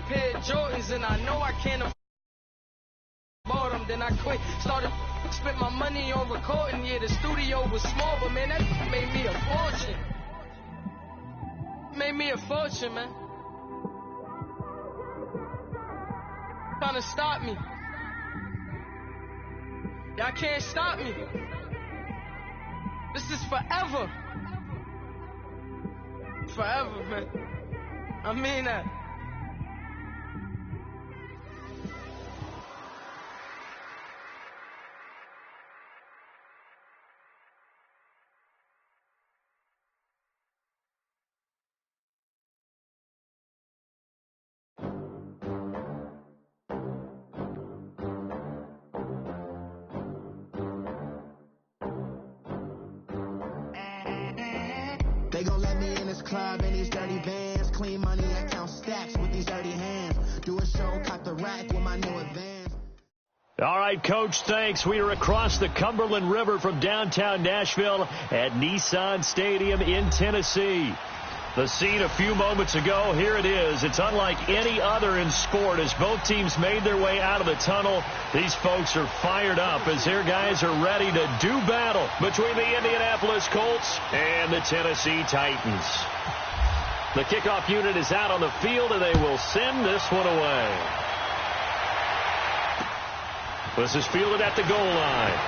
pair of Jordans and I know I can't afford them. Then I quit, started spent my money on recording. Yeah, the studio was small, but man, that made me a fortune. Made me a fortune, man. Trying to stop me. Y'all can't stop me. This is forever. Forever, man. I mean that. They gon' let me in this club in these dirty bands. Clean money, I count stacks with these dirty hands. Do a show, cop the rack with my new advance. All right, Coach, thanks. We are across the Cumberland River from downtown Nashville at Nissan Stadium in Tennessee. The scene a few moments ago, here it is. It's unlike any other in sport as both teams made their way out of the tunnel. These folks are fired up as their guys are ready to do battle between the Indianapolis Colts and the Tennessee Titans. The kickoff unit is out on the field, and they will send this one away. This is fielded at the goal line.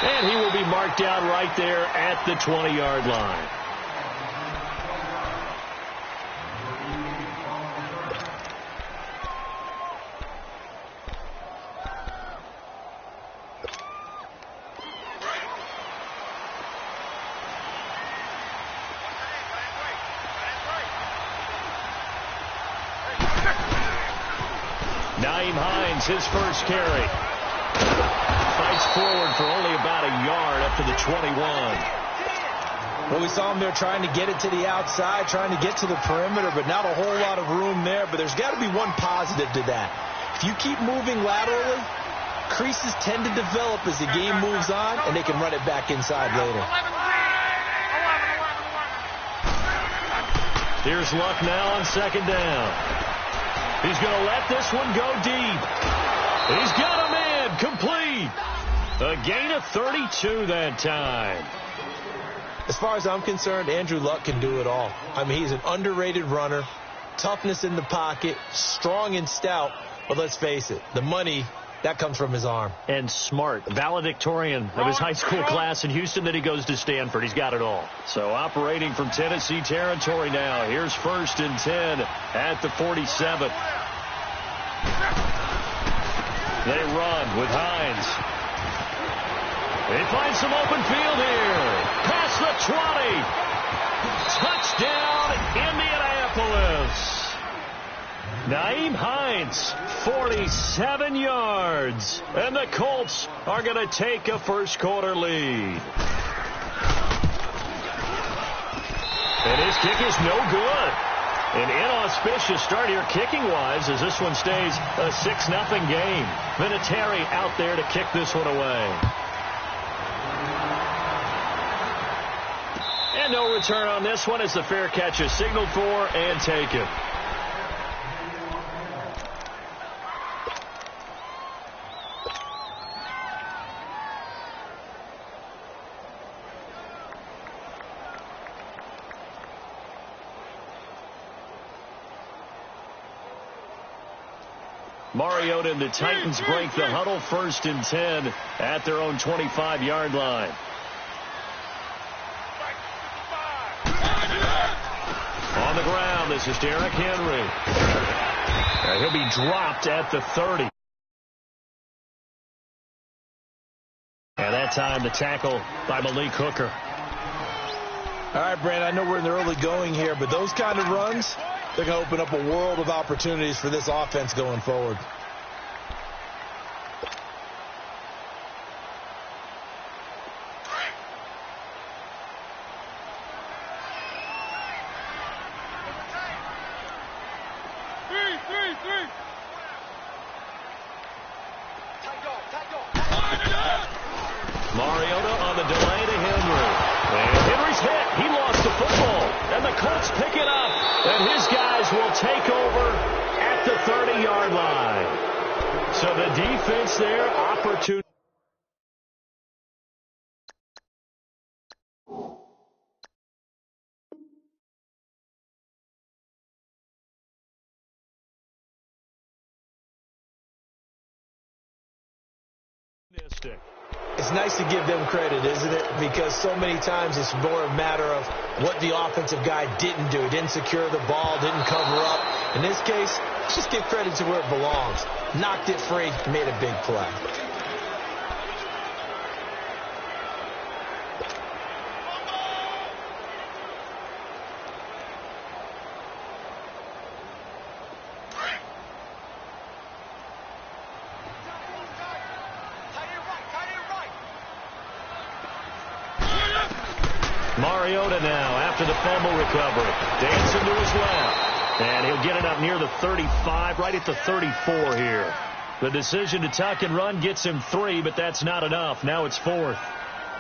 And he will be marked down right there at the 20-yard line. His first carry. Fights forward for only about a yard up to the 21. Well, we saw him there trying to get it to the outside, trying to get to the perimeter, but not a whole lot of room there. But there's got to be one positive to that. If you keep moving laterally, creases tend to develop as the game moves on, and they can run it back inside later. Here's Luck now on second down. He's going to let this one go deep. He's got a man complete. A gain of 32 that time. As far as I'm concerned, Andrew Luck can do it all. I mean, he's an underrated runner, toughness in the pocket, strong and stout. But let's face it, the money, that comes from his arm. And smart, valedictorian of his high school class in Houston, then he goes to Stanford. He's got it all. So operating from Tennessee territory now. Here's 1st and 10 at the 47. They run with Hines. They find some open field here. Past the 20. Touchdown, Indianapolis. Nyheim Hines, 47 yards. And the Colts are going to take a first quarter lead. And his kick is no good. An inauspicious start here kicking-wise as this one stays a 6-0 game. Vinatieri out there to kick this one away. And no return on this one as the fair catch is signaled for and taken. Mariota and the Titans break the huddle. 1st and 10 at their own 25-yard line. On the ground, this is Derrick Henry. And he'll be dropped at the 30. And that time the tackle by Malik Hooker. All right, Brand, I know we're in the early going here, but those kind of runs, they're going to open up a world of opportunities for this offense going forward. Mariota on the delay to Henry. And Henry's hit. He lost the football. And the Colts pick it up. And his guys Eagles will take over at the 30-yard line. So the defense there, opportunity. It's nice to give them credit, isn't it? Because so many times it's more a matter of what the offensive guy didn't do. Didn't secure the ball, didn't cover up. In this case, just give credit to where it belongs. Knocked it free, made a big play. Mariota now after the fumble recovery. Dancing to his left. And he'll get it up near the 35, right at the 34 here. The decision to tuck and run gets him 3, but that's not enough. Now it's 4th.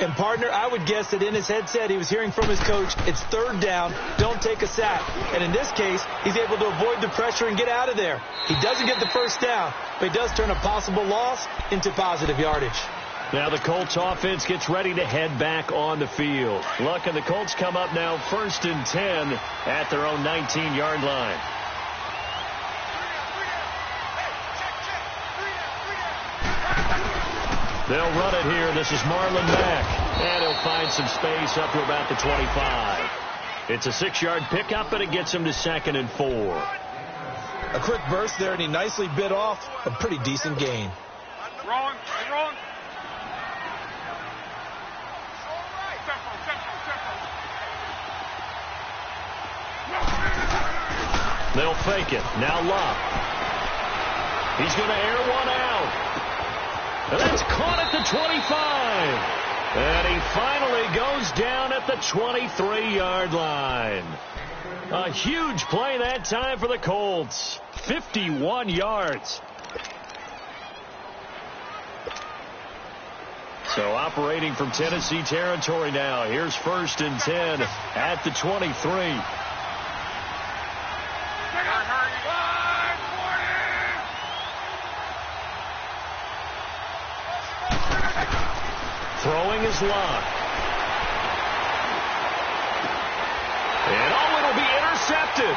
And, partner, I would guess that in his headset he was hearing from his coach, it's 3rd down, don't take a sack. And in this case, he's able to avoid the pressure and get out of there. He doesn't get the 1st down, but he does turn a possible loss into positive yardage. Now the Colts offense gets ready to head back on the field. Look, and the Colts come up now 1st and 10 at their own 19-yard line. They'll run it here. This is Marlon Mack. And he'll find some space up to about the 25. It's a 6-yard pickup, and it gets him to 2nd and 4. A quick burst there, and he nicely bit off a pretty decent gain. Wrong. They'll fake it. Now Love. He's going to air one out. And that's caught at the 25. And he finally goes down at the 23-yard line. A huge play that time for the Colts. 51 yards. So operating from Tennessee territory now. Here's 1st and 10 at the 23. Throwing is Locke. And it'll be intercepted.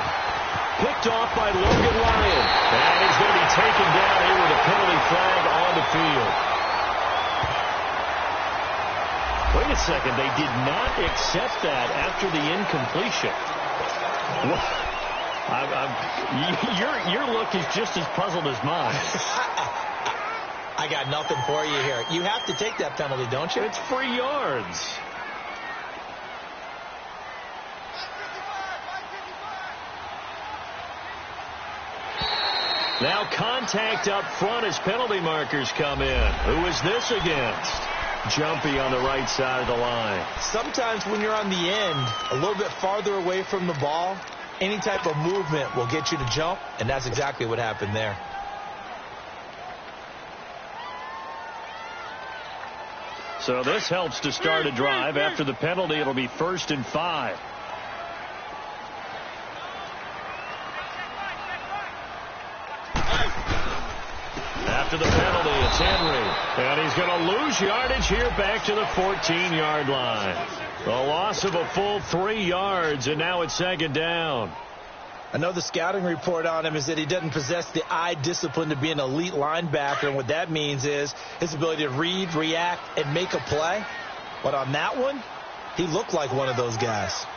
Picked off by Logan Ryan. And he's going to be taken down here with a penalty flag on the field. Wait a second. They did not accept that after the incompletion. Your look is just as puzzled as mine. I got nothing for you here. You have to take that penalty, don't you? It's free yards. Now contact up front as penalty markers come in. Who is this against? Jumpy on the right side of the line. Sometimes when you're on the end, a little bit farther away from the ball, any type of movement will get you to jump, and that's exactly what happened there. So this helps to start a drive. After the penalty, it'll be 1st and 5. After the penalty, it's Henry. And he's going to lose yardage here back to the 14-yard line. The loss of a full 3 yards, and now it's 2nd down. Another scouting report on him is that he doesn't possess the eye discipline to be an elite linebacker, and what that means is his ability to read, react, and make a play. But on that one, he looked like one of those guys.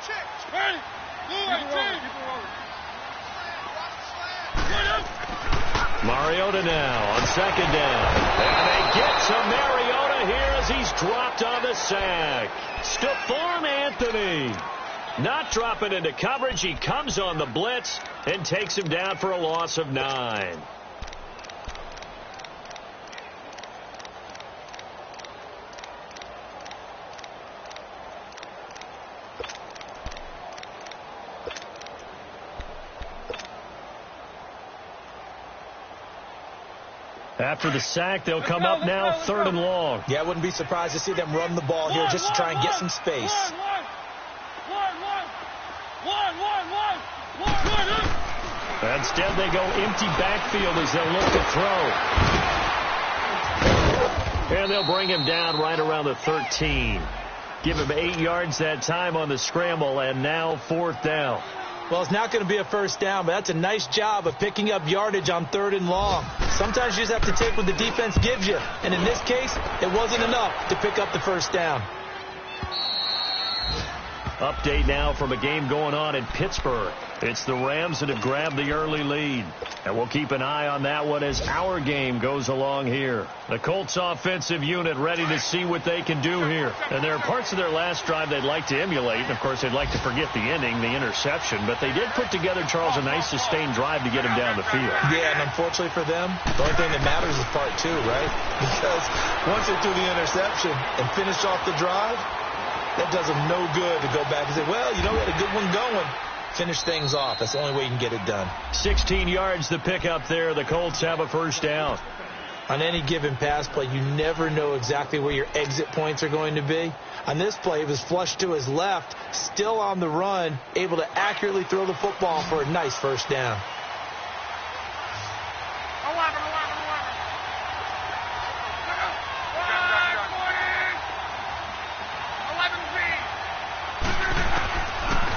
Mariota now on 2nd down. And they get to Mariota here as he's dropped on the sack. Stephon Anthony. Not dropping into coverage. He comes on the blitz and takes him down for a loss of 9. After the sack, they'll come up now 3rd and long. Yeah, I wouldn't be surprised to see them run the ball here just to try and get some space. Instead, they go empty backfield as they'll look to throw. And they'll bring him down right around the 13. Give him 8 yards that time on the scramble, and now 4th down. Well, it's not going to be a first down, but that's a nice job of picking up yardage on 3rd and long. Sometimes you just have to take what the defense gives you, and in this case, it wasn't enough to pick up the first down. Update now from a game going on in Pittsburgh. It's the Rams that have grabbed the early lead. And we'll keep an eye on that one as our game goes along here. The Colts offensive unit ready to see what they can do here. And there are parts of their last drive they'd like to emulate. And, of course, they'd like to forget the ending, the interception. But they did put together, Charles, a nice sustained drive to get him down the field. Yeah, and unfortunately for them, the only thing that matters is part 2, right? Because once they threw the interception and finished off the drive, that does them no good to go back and say, well, you know, we had a good one going. Finish things off. That's the only way you can get it done. 16 yards to pick up there. The Colts have a first down. On any given pass play, you never know exactly where your exit points are going to be. On this play, it was flushed to his left, still on the run, able to accurately throw the football for a nice first down.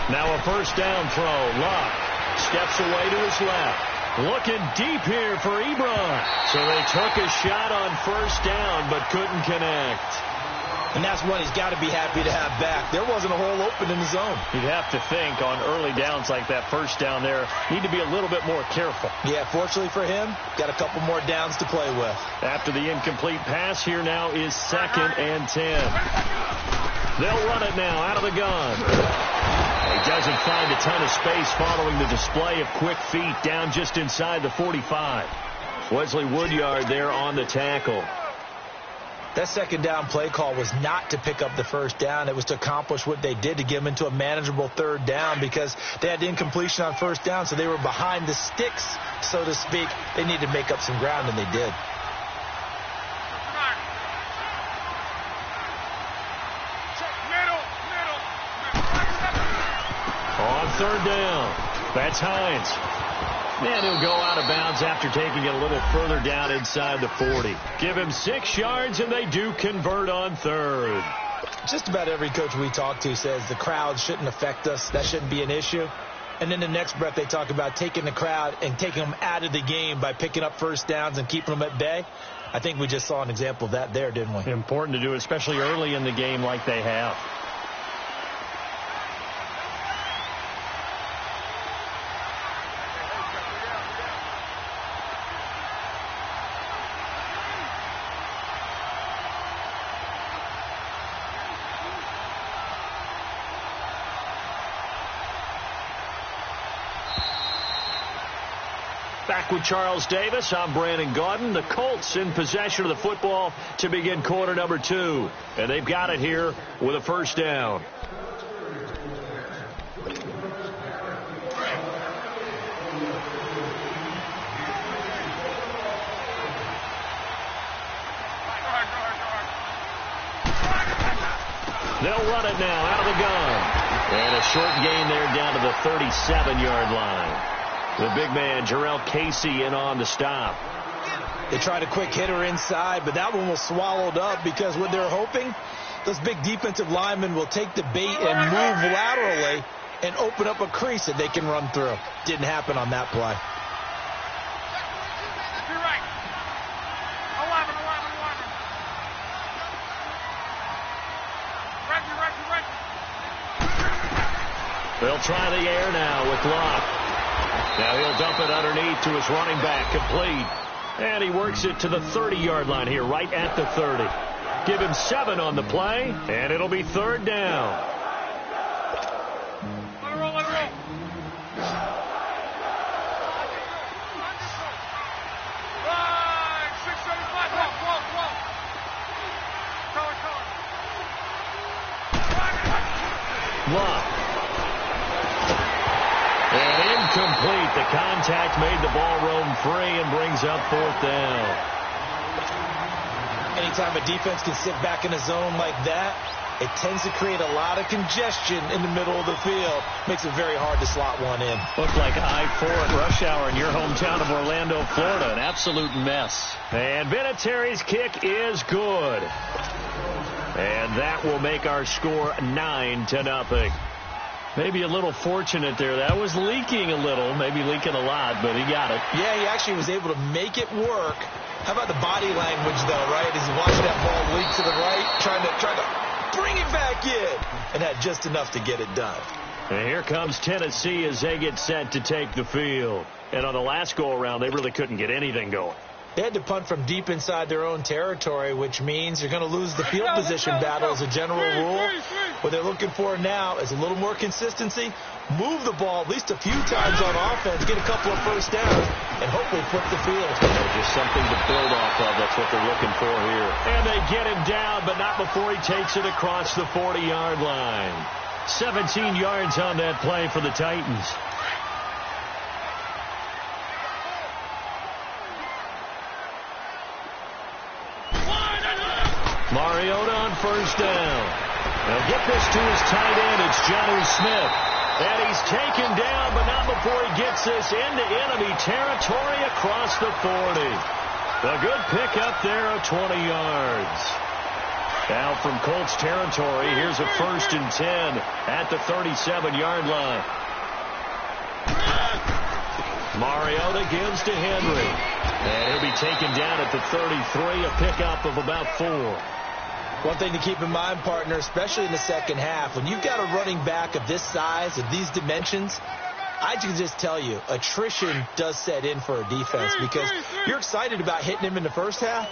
Now a first down throw. Luck steps away to his left. Looking deep here for Ebron. So they took a shot on first down but couldn't connect. And that's one he's got to be happy to have back. There wasn't a hole open in the zone. You'd have to think on early downs like that first down there, need to be a little bit more careful. Yeah, fortunately for him, got a couple more downs to play with. After the incomplete pass, here now is 2nd and 10. They'll run it now out of the gun. He doesn't find a ton of space following the display of quick feet down just inside the 45. Wesley Woodyard there on the tackle. That second down play call was not to pick up the first down. It was to accomplish what they did, to get them into a manageable 3rd down, because they had incompletion on first down, so they were behind the sticks, so to speak. They needed to make up some ground, and they did. On 3rd down, that's Hines. And he'll go out of bounds after taking it a little further down inside the 40. Give him 6 yards, and they do convert on 3rd. Just about every coach we talk to says the crowd shouldn't affect us. That shouldn't be an issue. And then the next breath they talk about taking the crowd and taking them out of the game by picking up first downs and keeping them at bay. I think we just saw an example of that there, didn't we? Important to do, especially early in the game like they have. Back with Charles Davis, I'm Brandon Gaudin. The Colts in possession of the football to begin quarter number 2. And they've got it here with a first down. They'll run it now out of the gun. And a short gain there down to the 37-yard line. The big man, Jarrell Casey, in on the stop. They tried a quick hitter inside, but that one was swallowed up because what they're hoping, those big defensive linemen will take the bait and move laterally and open up a crease that they can run through. Didn't happen on that play. They'll try the air now with Locke. Now he'll dump it underneath to his running back, complete. And he works it to the 30-yard line here, right at the 30. Give him 7 on the play, and it'll be 3rd down. Let it roll, let it roll. Right, 6, 7, 5, whoa. Color. Locke. And incomplete. The contact made the ball roam free and brings up 4th down. Anytime a defense can sit back in a zone like that, it tends to create a lot of congestion in the middle of the field. Makes it very hard to slot one in. Looked like I-4 at rush hour in your hometown of Orlando, Florida. An absolute mess. And Vinatieri's kick is good. And that will make our score 9-0. Maybe a little fortunate there. That was leaking a little, maybe leaking a lot, but he got it. Yeah, he actually was able to make it work. How about the body language, though, right? As he watched that ball leak to the right, trying to bring it back in, and had just enough to get it done. And here comes Tennessee as they get set to take the field. And on the last go-around, they really couldn't get anything going. They had to punt from deep inside their own territory, which means you're going to lose the field position battle as a general rule. What they're looking for now is a little more consistency, move the ball at least a few times on offense, get a couple of first downs, and hopefully flip the field. Just something to build off of. That's what they're looking for here. And they get him down, but not before he takes it across the 40-yard line. 17 yards on that play for the Titans. Mariota on first down. They'll get this to his tight end. It's Jonnu Smith. And he's taken down, but not before he gets this into enemy territory across the 40. A good pickup there of 20 yards. Now from Colts territory, here's a 1st and 10 at the 37-yard line. Mariota gives to Henry. And he'll be taken down at the 33, a pickup of about 4. One thing to keep in mind, partner, especially in the second half, when you've got a running back of this size, of these dimensions, I can just tell you, attrition does set in for a defense because you're excited about hitting him in the first half.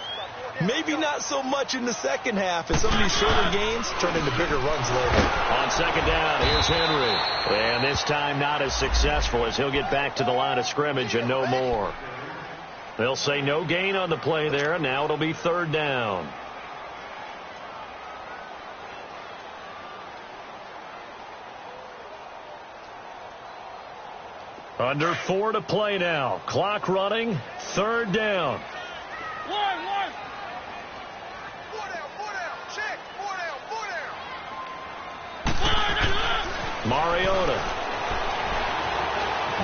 Maybe not so much in the second half as some of these shorter gains turn into bigger runs later. On second down, here's Henry. And this time not as successful as he'll get back to the line of scrimmage and no more. They'll say no gain on the play there. Now it'll be 3rd down. Under 4 to play now. Clock running. 3rd down. One. 4 down. Check. 4 down. Mariota.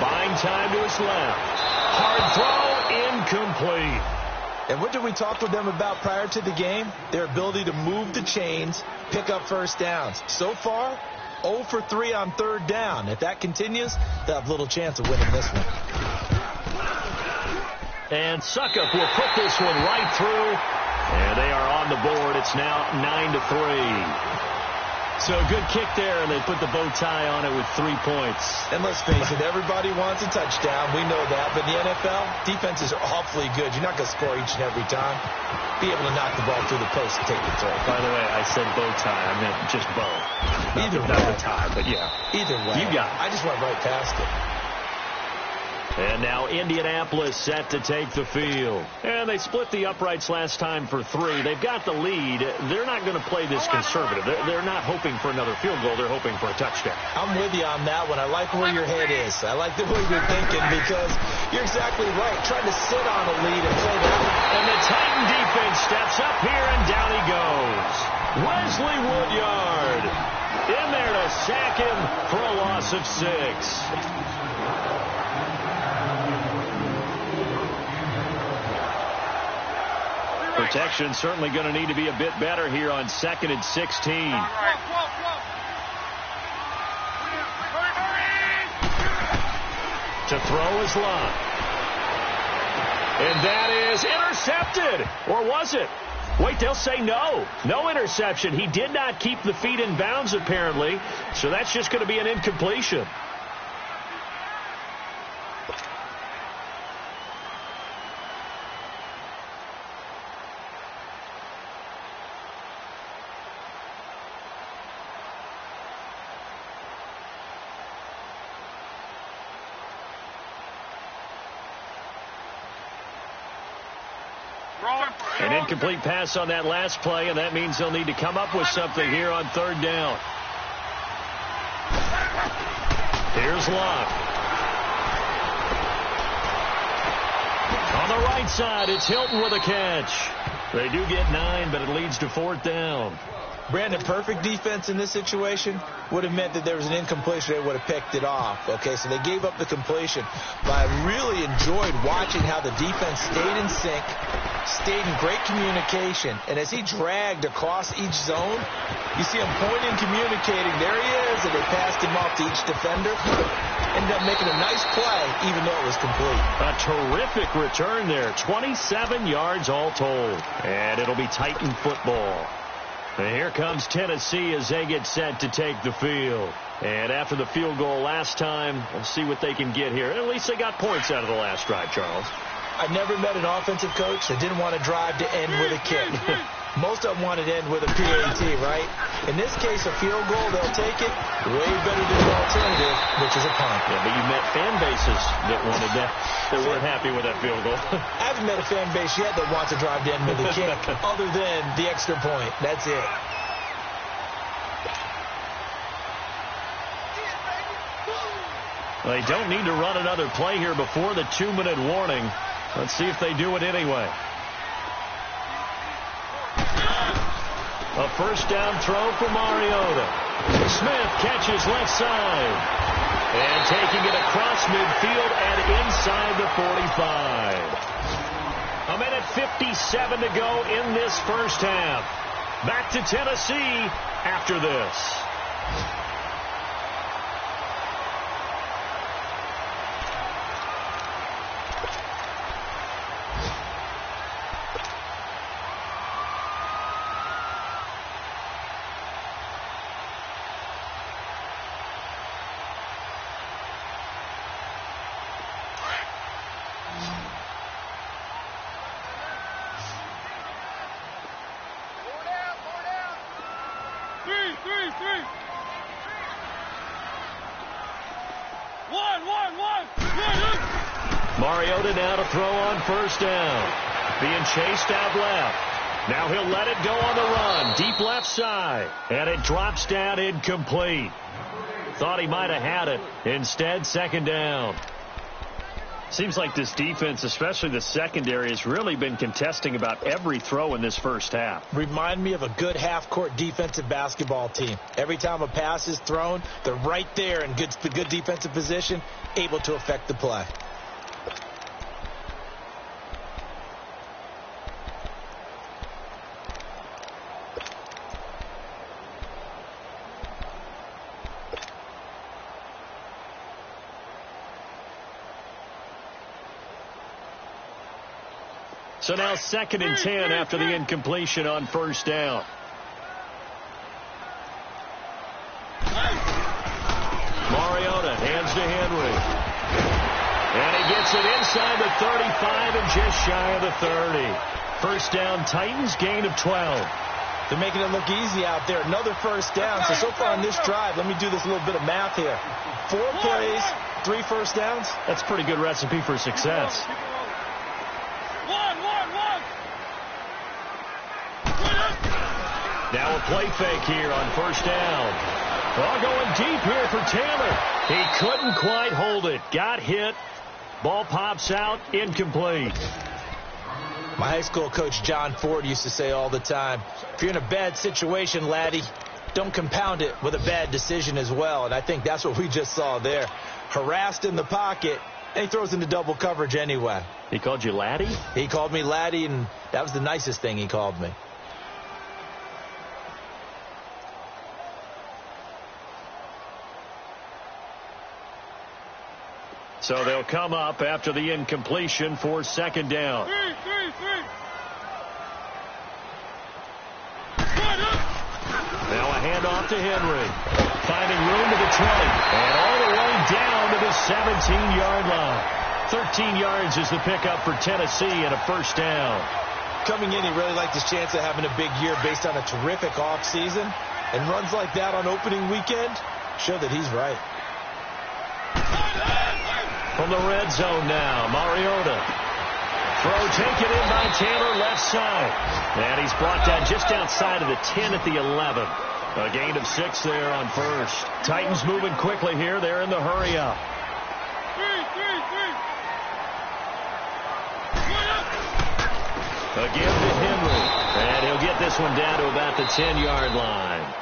Buying time to his left. Hard throw. Incomplete. And what did we talk with them about prior to the game? Their ability to move the chains, pick up first downs. So far, 0 for 3 on 3rd down. If that continues, they'll have little chance of winning this one. And Suckup will put this one right through. And they are on the board. It's now 9-3. So a good kick there, and they put the bow tie on it with 3 points. And let's face it, everybody wants a touchdown. We know that. But in the NFL, defenses are awfully good. You're not going to score each and every time. Be able to knock the ball through the post and take the throw. By the way, I said bow tie. I meant just bow. Either way. Not the tie, but yeah. Either way. You got it. I just went right past it. And now Indianapolis set to take the field. And they split the uprights last time for 3. They've got the lead. They're not going to play this conservative. They're not hoping for another field goal. They're hoping for a touchdown. I'm with you on that one. I like where your head is. I like the way you're thinking because you're exactly right. Trying to sit on a lead and play that. And the Titan defense steps up here, and down he goes. Wesley Woodyard in there to sack him for a loss of 6. Protection certainly going to need to be a bit better here on 2nd and 16. To throw is Love. And that is intercepted. Or was it? Wait, they'll say no. No interception. He did not keep the feet in bounds, apparently. So that's just going to be an incompletion. An incomplete pass on that last play, and that means they'll need to come up with something here on 3rd down. Here's Locke. On the right side, it's Hilton with a catch. They do get 9, but it leads to 4th down. Brandon, perfect defense in this situation would have meant that there was an incompletion. They would have picked it off. Okay, so they gave up the completion. But I really enjoyed watching how the defense stayed in sync, stayed in great communication. And as he dragged across each zone, you see him pointing, communicating. There he is, and they passed him off to each defender. Ended up making a nice play, even though it was complete. A terrific return there. 27 yards all told. And it'll be Titan football. And here comes Tennessee as they get set to take the field. And after the field goal last time, we'll see what they can get here. At least they got points out of the last drive, Charles. I've never met an offensive coach that didn't want to drive to end with a kick. Most of them wanted to end with a PAT, right? In this case, a field goal, they'll take it. Way better than the alternative, which is a punt. Yeah, but you met fan bases that wanted that, that weren't happy with that field goal. I haven't met a fan base yet that wants to drive to end with a kick, other than the extra point. That's it. They don't need to run another play here before the 2-minute warning. Let's see if they do it anyway. A first down throw for Mariota. Smith catches left side. And taking it across midfield and inside the 45. A minute 57 to go in this first half. Back to Tennessee after this. Mariota now to throw on first down. Being chased out left. Now he'll let it go on the run. Deep left side. And it drops down incomplete. Thought he might have had it. Instead, second down. Seems like this defense, especially the secondary, has really been contesting about every throw in this first half. Remind me of a good half-court defensive basketball team. Every time a pass is thrown, they're right there in good defensive position, able to affect the play. So now 2nd and 10 after the incompletion on first down. Mariota hands to Henry. And he gets it inside the 35 and just shy of the 30. First down, Titans, gain of 12. They're making it look easy out there. Another first down. So far on this drive, let me do this little bit of math here. 4 plays, 3 first downs. That's a pretty good recipe for success. Now a play fake here on first down. Ball going deep here for Taylor. He couldn't quite hold it. Got hit. Ball pops out. Incomplete. My high school coach John Ford used to say all the time, if you're in a bad situation, laddie, don't compound it with a bad decision as well. And I think that's what we just saw there. Harassed in the pocket, and he throws into double coverage anyway. He called you laddie? He called me laddie, and that was the nicest thing he called me. So they'll come up after the incompletion for second down. Now a handoff to Henry. Finding room to the 20. And all the way down to the 17-yard line. 13 yards is the pickup for Tennessee and a first down. Coming in, he really liked his chance of having a big year based on a terrific offseason. And runs like that on opening weekend show that he's right. From the red zone now, Mariota. Throw taken in by Taylor, left side. And he's brought down just outside of the 10 at the 11. A gain of 6 there on first. Titans moving quickly here. They're in the hurry up. Again to Henry. And he'll get this one down to about the 10-yard line.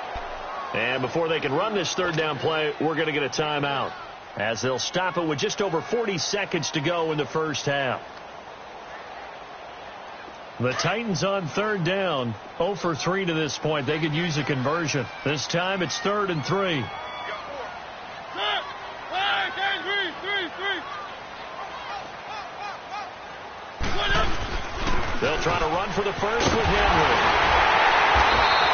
And before they can run this third down play, we're going to get a timeout, as they'll stop it with just over 40 seconds to go in the first half. The Titans on third down, 0 for 3 to this point. They could use a conversion. This time it's 3rd and 3. They'll try to run for the first with Henry.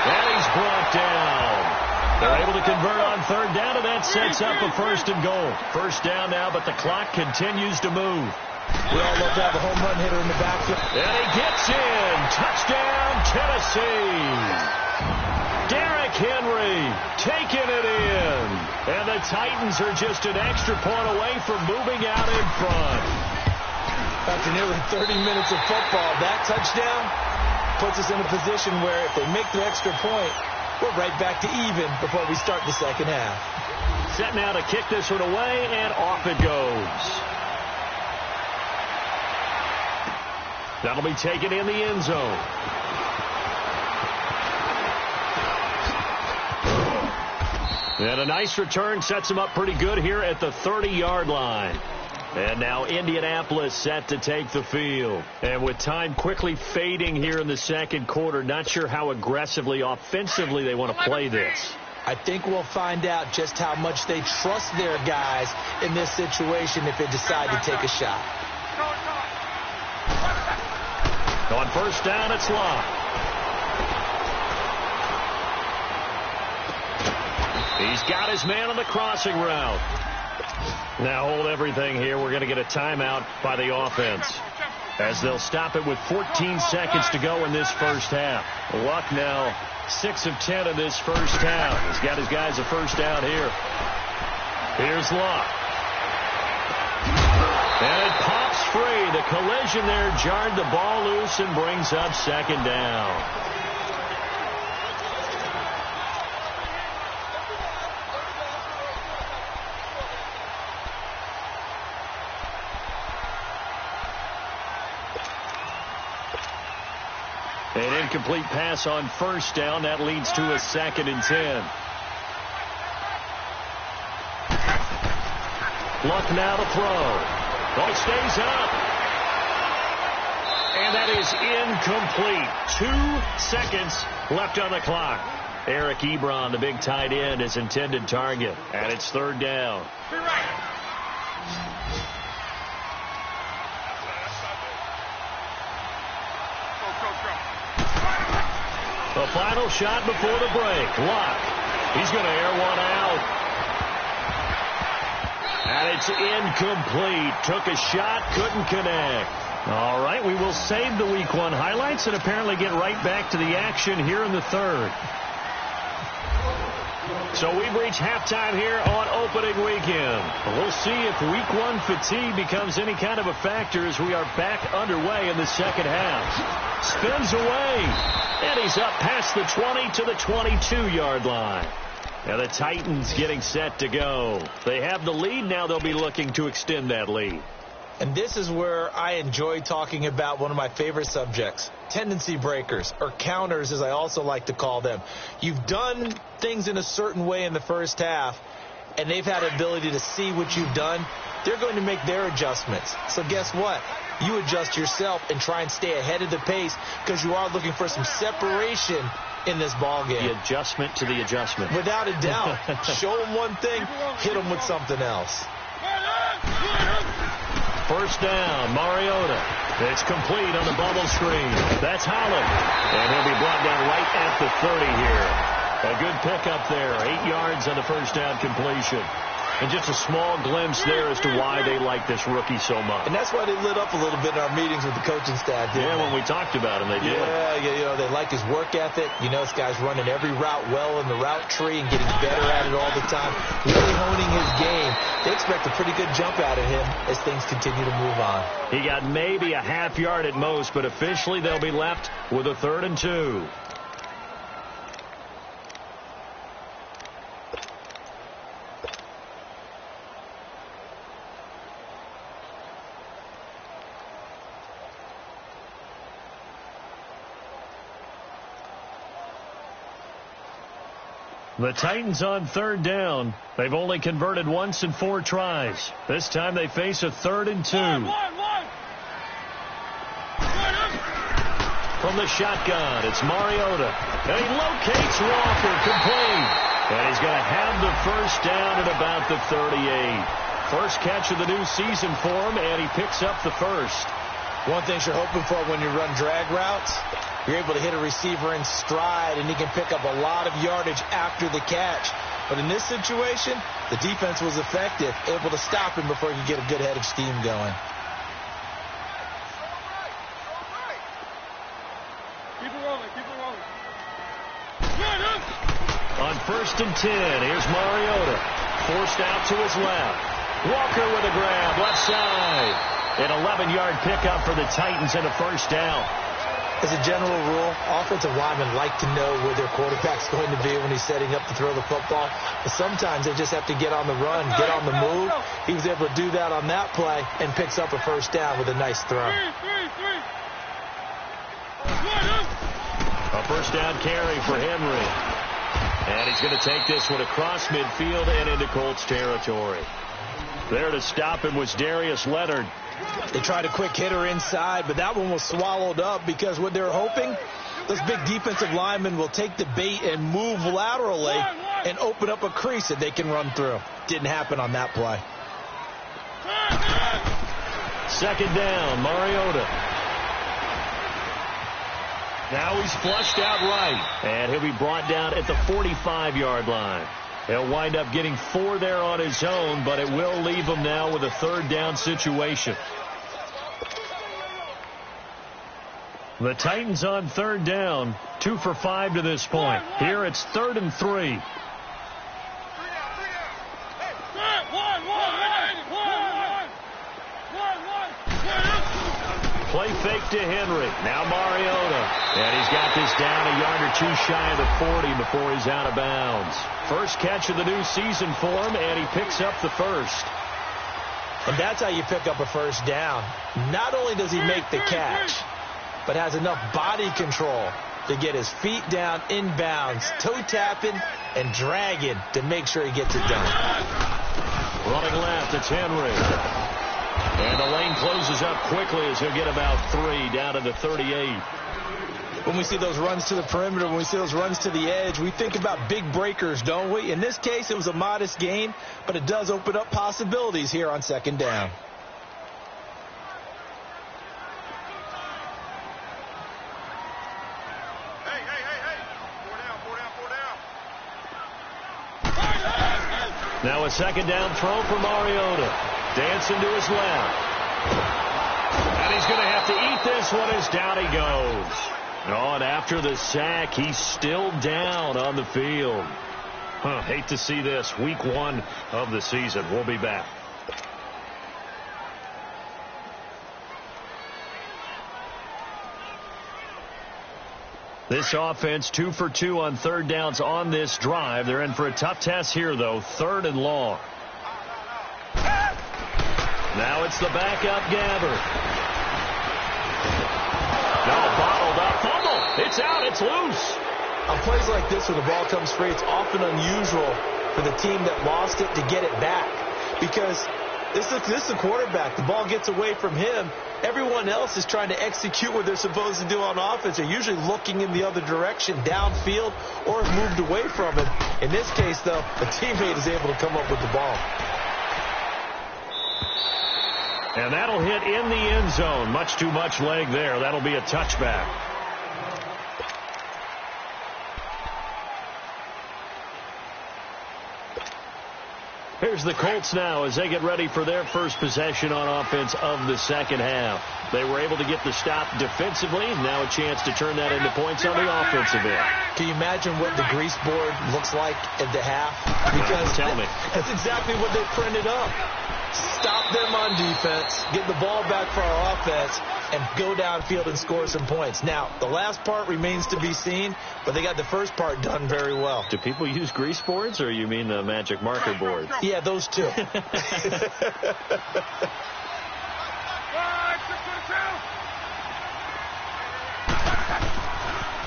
And he's brought down. They're able to convert on third down, and that sets up a 1st and goal. First down now, but the clock continues to move. We all love to have a home run hitter in the backfield. And he gets in. Touchdown, Tennessee. Derrick Henry taking it in. And the Titans are just an extra point away from moving out in front. After nearly 30 minutes of football, that touchdown puts us in a position where if they make the extra point, we're right back to even before we start the second half. Set now to kick this one away, and off it goes. That'll be taken in the end zone. And a nice return sets him up pretty good here at the 30-yard line. And now Indianapolis set to take the field. And with time quickly fading here in the second quarter, not sure how aggressively, offensively they want to play this. I think we'll find out just how much they trust their guys in this situation if they decide to take a shot. On first down, it's Locke. He's got his man on the crossing route. Now hold everything here. We're going to get a timeout by the offense, as they'll stop it with 14 seconds to go in this first half. Luck now 6 of 10 in this first half. He's got his guys a first down here. Here's Luck. And it pops free. The collision there jarred the ball loose and brings up second down. An incomplete pass on first down. That leads to a 2nd and 10. Luck now to throw. Ball stays up. And that is incomplete. 2 seconds left on the clock. Eric Ebron, the big tight end, is intended target. And it's 3rd down. The final shot before the break. Luck. He's going to air one out. And it's incomplete. Took a shot, couldn't connect. All right, we will save the Week 1 highlights and apparently get right back to the action here in the third. So we've reached halftime here on opening weekend. We'll see if Week 1 fatigue becomes any kind of a factor as we are back underway in the second half. Spins away, and he's up past the 20 to the 22-yard line. Now the Titans getting set to go. They have the lead. Now they'll be looking to extend that lead. And this is where I enjoy talking about one of my favorite subjects, tendency breakers, or counters as I also like to call them. You've done things in a certain way in the first half, and they've had the ability to see what you've done. They're going to make their adjustments. So guess what? You adjust yourself and try and stay ahead of the pace because you are looking for some separation in this ball game. The adjustment to the adjustment. Without a doubt. Show them one thing, hit them with something else. First down, Mariota. It's complete on the bubble screen. That's Holland. And he'll be brought down right at the 30 here. A good pickup there. 8 yards on the first down completion. And just a small glimpse there as to why they like this rookie so much. And that's why they lit up a little bit in our meetings with the coaching staff. Yeah, when we talked about him, they did. Yeah, you know, they like his work ethic. You know, this guy's running every route well in the route tree and getting better at it all the time. Really honing his game. They expect a pretty good jump out of him as things continue to move on. He got maybe a half yard at most, but officially they'll be left with a 3rd and 2. The Titans on third down. They've only converted once in 4 tries. This time they face a 3rd and 2. From the shotgun, it's Mariota. And he locates Walker, complete. And he's going to have the first down at about the 38. First catch of the new season for him, and he picks up the first. One thing you're hoping for when you run drag routes, you're able to hit a receiver in stride, and he can pick up a lot of yardage after the catch. But in this situation, the defense was effective, able to stop him before he could get a good head of steam going. Keep it rolling, keep it rolling. On 1st and 10, here's Mariota. Forced out to his left. Walker with a grab, left side. An 11-yard pickup for the Titans and a first down. As a general rule, offensive linemen like to know where their quarterback's going to be when he's setting up to throw the football. But sometimes they just have to get on the run, get on the move. He was able to do that on that play and picks up a first down with a nice throw. A first down carry for Henry. And he's going to take this one across midfield and into Colts territory. There to stop him was Darius Leonard. They tried a quick hitter inside, but that one was swallowed up because what they're hoping, those big defensive linemen will take the bait and move laterally and open up a crease that they can run through. Didn't happen on that play. 2nd down, Mariota. Now he's flushed out right, and he'll be brought down at the 45-yard line. He'll wind up getting 4 there on his own, but it will leave him now with a 3rd down situation. The Titans on 3rd down, 2 for 5 to this point. Here it's 3rd and 3. Play fake to Henry. Now Mariota. And he's got this down a yard or 2 shy of the 40 before he's out of bounds. First catch of the new season for him, and he picks up the first. And that's how you pick up a first down. Not only does he make the catch, but has enough body control to get his feet down inbounds, toe tapping and dragging to make sure he gets it done. Running left, it's Henry. And the lane closes up quickly as he'll get about 3 down to the 38. When we see those runs to the perimeter, when we see those runs to the edge, we think about big breakers, don't we? In this case, it was a modest gain, but it does open up possibilities here on 2nd down. Hey. 4 down. Now a 2nd down throw for Mariota. Dancing to his left. And he's going to have to eat this one as down he goes. Oh, and after the sack, he's still down on the field. Hate to see this. Week 1 of the season. We'll be back. This offense 2 for 2 on 3rd downs on this drive. They're in for a tough test here, though. 3rd and long. Now it's the backup Gabbert. No, bottled up. Fumble. It's out. It's loose. On plays like this where the ball comes free, it's often unusual for the team that lost it to get it back. Because this is the quarterback. The ball gets away from him. Everyone else is trying to execute what they're supposed to do on offense. They're usually looking in the other direction, downfield, or have moved away from him. In this case, though, a teammate is able to come up with the ball. And that'll hit in the end zone. Much too much leg there. That'll be a touchback. Here's the Colts now as they get ready for their first possession on offense of the 2nd half. They were able to get the stop defensively. Now a chance to turn that into points on the offensive end. Can you imagine what the grease board looks like at the half? Because tell me. That's exactly what they printed up. Stop them on defense, get the ball back for our offense, and go downfield and score some points. Now, the last part remains to be seen, but they got the first part done very well. Do people use grease boards, or you mean the magic marker boards? Yeah, those two. All right, 6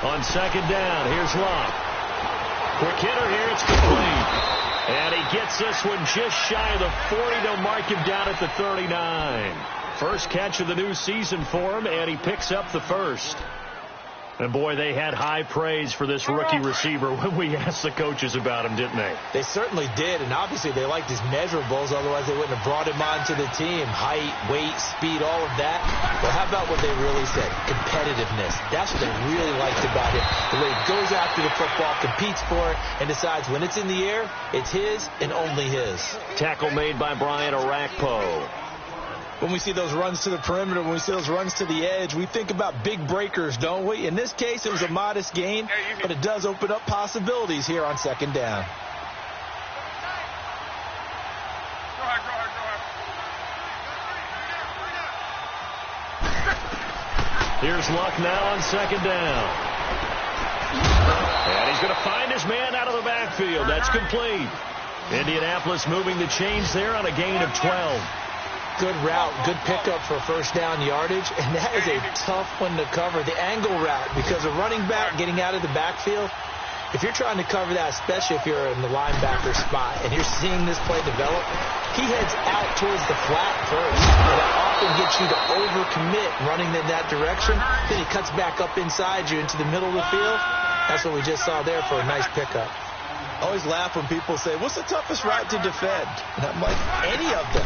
On 2nd down, here's Locke. Quick hitter here. It's complete. And he gets this one just shy of the 40. They'll mark him down at the 39. First catch of the new season for him, and he picks up the first. And, boy, they had high praise for this rookie receiver when we asked the coaches about him, didn't they? They certainly did, and obviously they liked his measurables. Otherwise, they wouldn't have brought him onto the team. Height, weight, speed, all of that. Well, how about what they really said? Competitiveness. That's what they really liked about him. The way he goes after the football, competes for it, and decides when it's in the air, it's his and only his. Tackle made by Brian Orakpo. When we see those runs to the perimeter, when we see those runs to the edge, we think about big breakers, don't we? In this case, it was a modest gain, but it does open up possibilities here on second down. Here's Luck now on second down. And he's going to find his man out of the backfield. That's complete. Indianapolis moving the chains there on a gain of 12. Good route, good pickup for first down yardage, and that is a tough one to cover, the angle route, because a running back getting out of the backfield, if you're trying to cover that, especially if you're in the linebacker spot, and you're seeing this play develop, he heads out towards the flat first. That often gets you to overcommit running in that direction, then he cuts back up inside you into the middle of the field. That's what we just saw there for a nice pickup. I always laugh when people say, what's the toughest route to defend? And I'm like, any of them.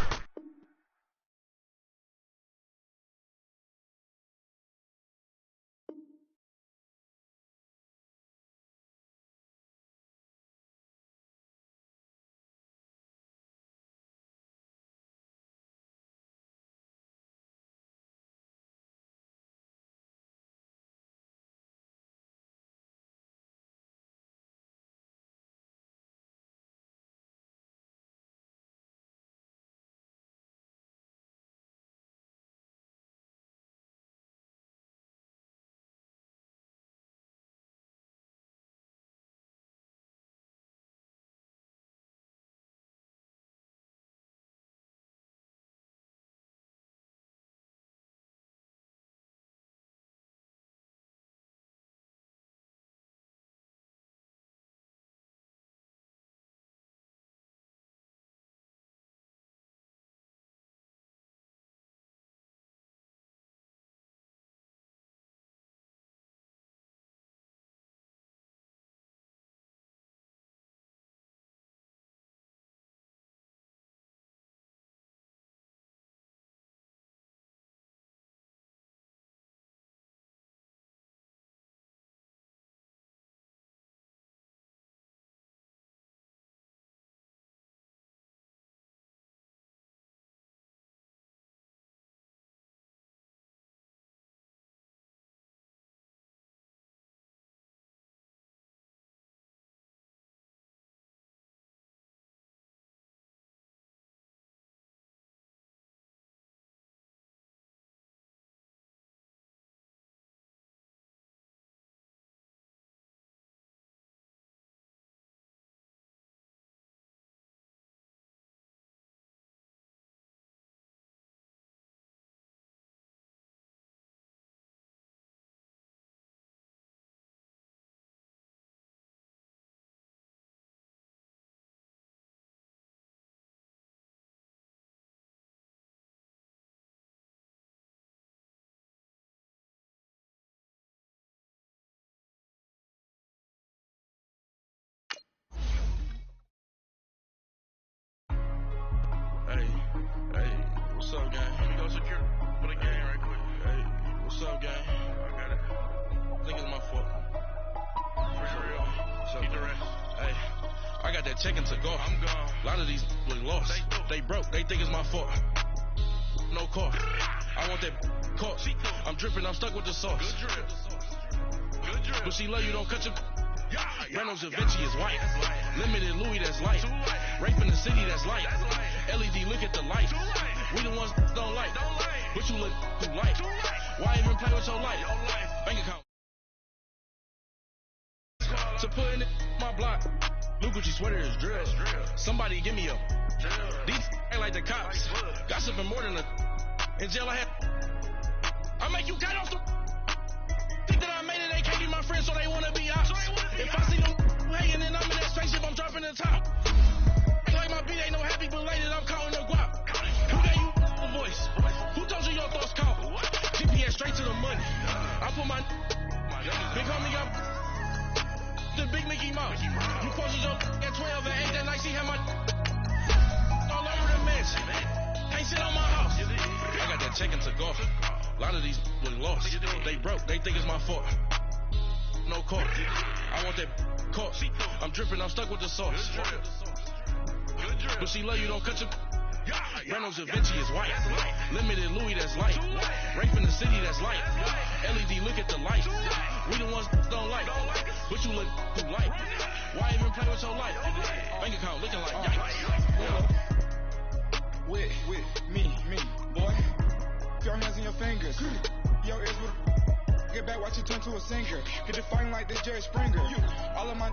Hey, what's up, gang? Let me go secure for the game right quick. Hey, what's up, gang? I got it. I think it's my fault. For real. So, keep the rest. Hey, I got that chicken to go. I'm gone. A lot of these was lost. They broke. They think it's my fault. No car. I want that caught. I'm dripping. I'm stuck with the sauce. Good drip. But she love you, don't cut your... Reynolds Da Vinci is white. Limited Louis, that's light. Rape in the city, that's light. LED, look at the light. We the ones don't like. But you look too light. Why even play with your life? Bank account. To put in my block. Look what you sweater is drill. Somebody give me a. These ain't like the cops. Gossiping more than a. In jail I had. I make you cut off the. Think that I made it, they can't be my friends, so they wanna be ops. If I see them hating, then I'm the top. Ain't like my beat ain't no happy belated, I'm counting the guap. Who gave you the voice? Who told you your thoughts count? GPS straight to the money. I put my big homie up the big Mickey Mouse. You posted your at 12 and 8 that night, she had my all over the mess. Ain't sit on my house. I got that check into golf. A lot of these was lost. They broke, they think it's my fault. No court. I want that court. I'm dripping, I'm stuck with the sauce. But she love you, don't cut your Reynolds Da Vinci is white. Limited Louis, that's light. Rape in the city, that's light. LED, look at the light. We the ones don't like. But you look too light. Why even play with your life? Bank account looking like yikes. With me, boy. Your hands and your fingers. Your ears with get back, watch you turn to a singer. Get the fighting like this Jerry Springer. All of my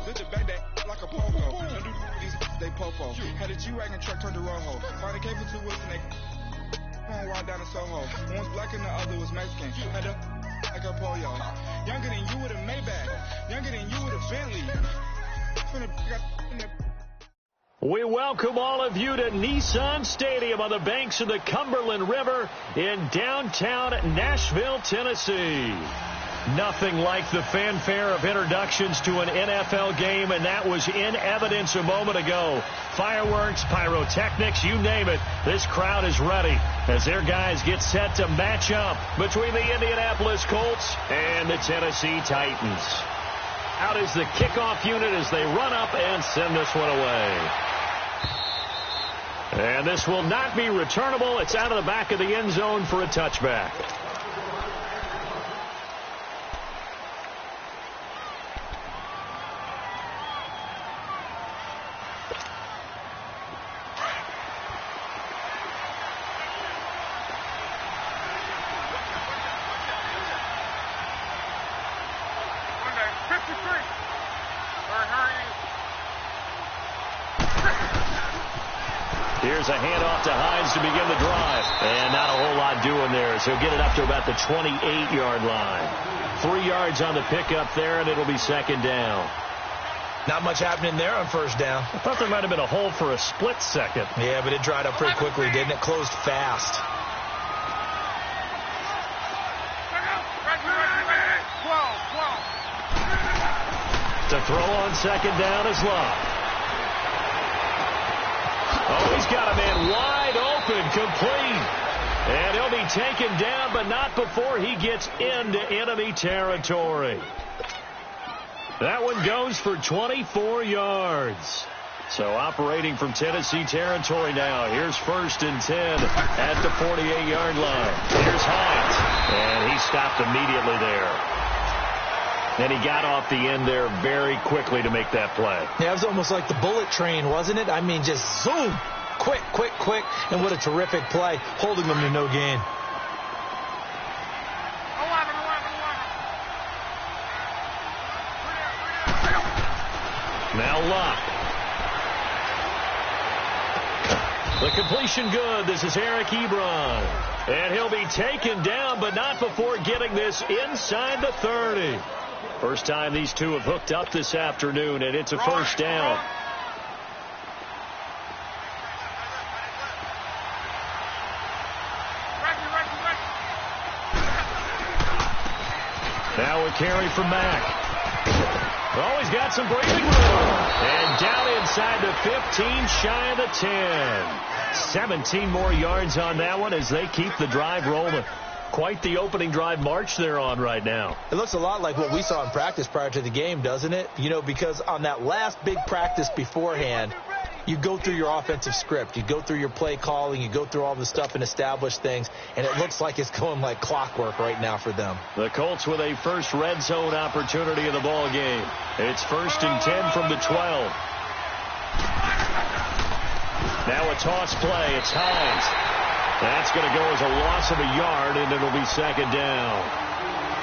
lift the back that like a pogo. Don't do these they popo. Had a G-Wagon truck turned to Rojo. Find a cave for 2 weeks and they one ride down to Soho. One was black and the other was Mexican. Had a like a pollo. Younger than you with a Maybach. Younger than you with a Bentley. We welcome all of you to Nissan Stadium on the banks of the Cumberland River in downtown Nashville, Tennessee. Nothing like the fanfare of introductions to an NFL game, and that was in evidence a moment ago. Fireworks, pyrotechnics, you name it. This crowd is ready as their guys get set to match up between the Indianapolis Colts and the Tennessee Titans. Out is the kickoff unit as they run up and send this one away. And this will not be returnable. It's out of the back of the end zone for a touchback. Here's a handoff to Hines to begin the drive. And not a whole lot doing there, so he'll get it up to about the 28-yard line. 3 yards on the pickup there, and it'll be second down. Not much happening there on first down. I thought there might have been a hole for a split second. Yeah, but it dried up pretty quickly, didn't it? Closed fast. To throw on second down is Love. Oh, he's got a man wide open, complete. And he'll be taken down, but not before he gets into enemy territory. That one goes for 24 yards. So operating from Tennessee territory now. Here's 1st and 10 at the 48-yard line. Here's Hines. And he stopped immediately there. And he got off the end there very quickly to make that play. Yeah, it was almost like the bullet train, wasn't it? I mean, just zoom. Quick. And what a terrific play. Holding them to no gain. Now Locke. The completion good. This is Eric Ebron. And he'll be taken down, but not before getting this inside the 30. First time these two have hooked up this afternoon, and it's a first down. Now a carry from Mack. Oh, he's got some breathing room. And down inside the 15, shy of the 10. 17 more yards on that one as they keep the drive rolling. Quite the opening drive march they're on right now. It looks a lot like what we saw in practice prior to the game, doesn't it? You know, because on that last big practice beforehand, you go through your offensive script. You go through your play calling. You go through all the stuff and establish things. And it looks like it's going like clockwork right now for them. The Colts with a first red zone opportunity in the ball game. It's 1st and 10 from the 12. Now a toss play. It's Hines. That's going to go as a loss of a yard, and it'll be second down.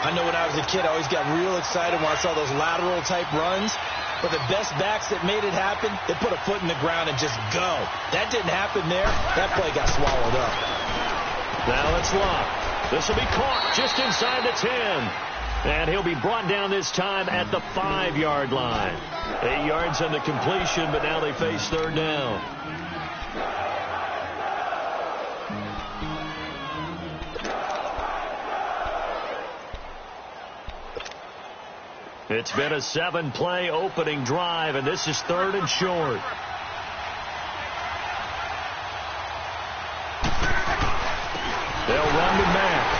I know when I was a kid, I always got real excited when I saw those lateral-type runs. But the best backs that made it happen, they put a foot in the ground and just go. That didn't happen there. That play got swallowed up. Now it's Locke. This will be caught just inside the 10. And he'll be brought down this time at the 5-yard line. 8 yards on the completion, but now they face third down. It's been a 7-play opening drive, and this is 3rd and short. They'll run to Mack.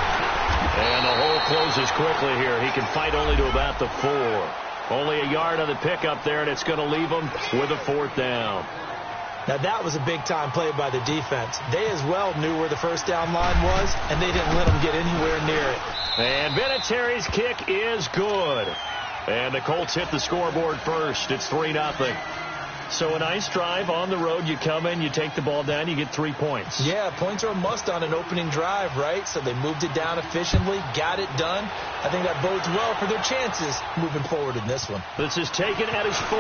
And the hole closes quickly here. He can fight only to about the 4. Only a yard on the pickup there, and it's going to leave him with a 4th down. Now, that was a big-time play by the defense. They as well knew where the first down line was, and they didn't let them get anywhere near it. And Vinatieri's kick is good. And the Colts hit the scoreboard first. It's 3-0. So a nice drive on the road. You come in, you take the ball down, you get 3 points. Yeah, points are a must on an opening drive, right? So they moved it down efficiently, got it done. I think that bodes well for their chances moving forward in this one. This is taken at his 4.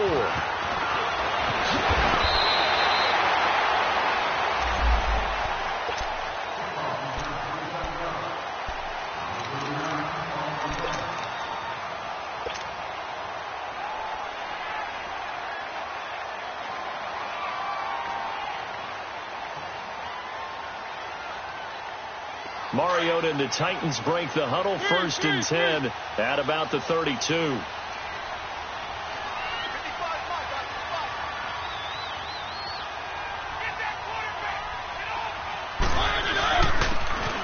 Mariota and the Titans break the huddle, 1st and 10 at about the 32.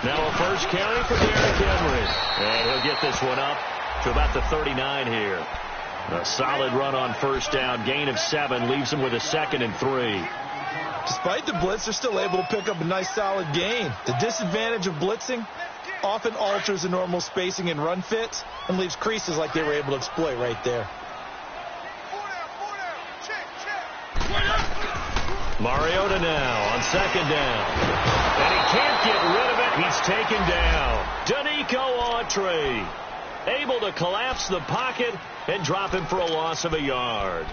Now a first carry for Derrick Henry. And he'll get this one up to about the 39 here. A solid run on first down. Gain of 7 leaves him with a 2nd and 3. Despite the blitz, they're still able to pick up a nice solid gain. The disadvantage of blitzing often alters the normal spacing and run fits and leaves creases like they were able to exploit right there. Mariota now on 2nd down. And he can't get rid of it. He's taken down. Danico Autry able to collapse the pocket and drop him for a loss of a yard.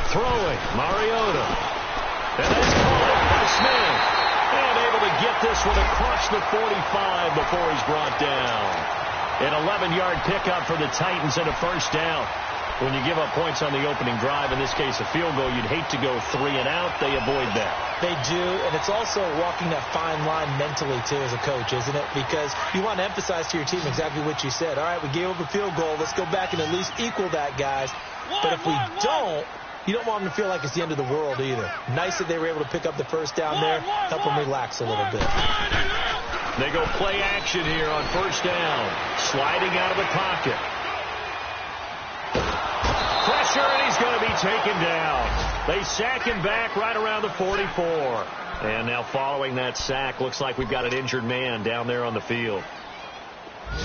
Throwing, Mariota. And that's caught by Smith. And able to get this one across the 45 before he's brought down. An 11-yard pickup for the Titans and a first down. When you give up points on the opening drive, in this case a field goal, you'd hate to go 3 and out. They avoid that. They do, and it's also walking that fine line mentally, too, as a coach, isn't it? Because you want to emphasize to your team exactly what you said. All right, we gave up a field goal. Let's go back and at least equal that, guys. But if we don't, you don't want them to feel like it's the end of the world either. Nice that they were able to pick up the first down there, help them relax a little bit. They go play action here on first down. Sliding out of the pocket. Pressure, and he's going to be taken down. They sack him back right around the 44. And now following that sack, looks like we've got an injured man down there on the field.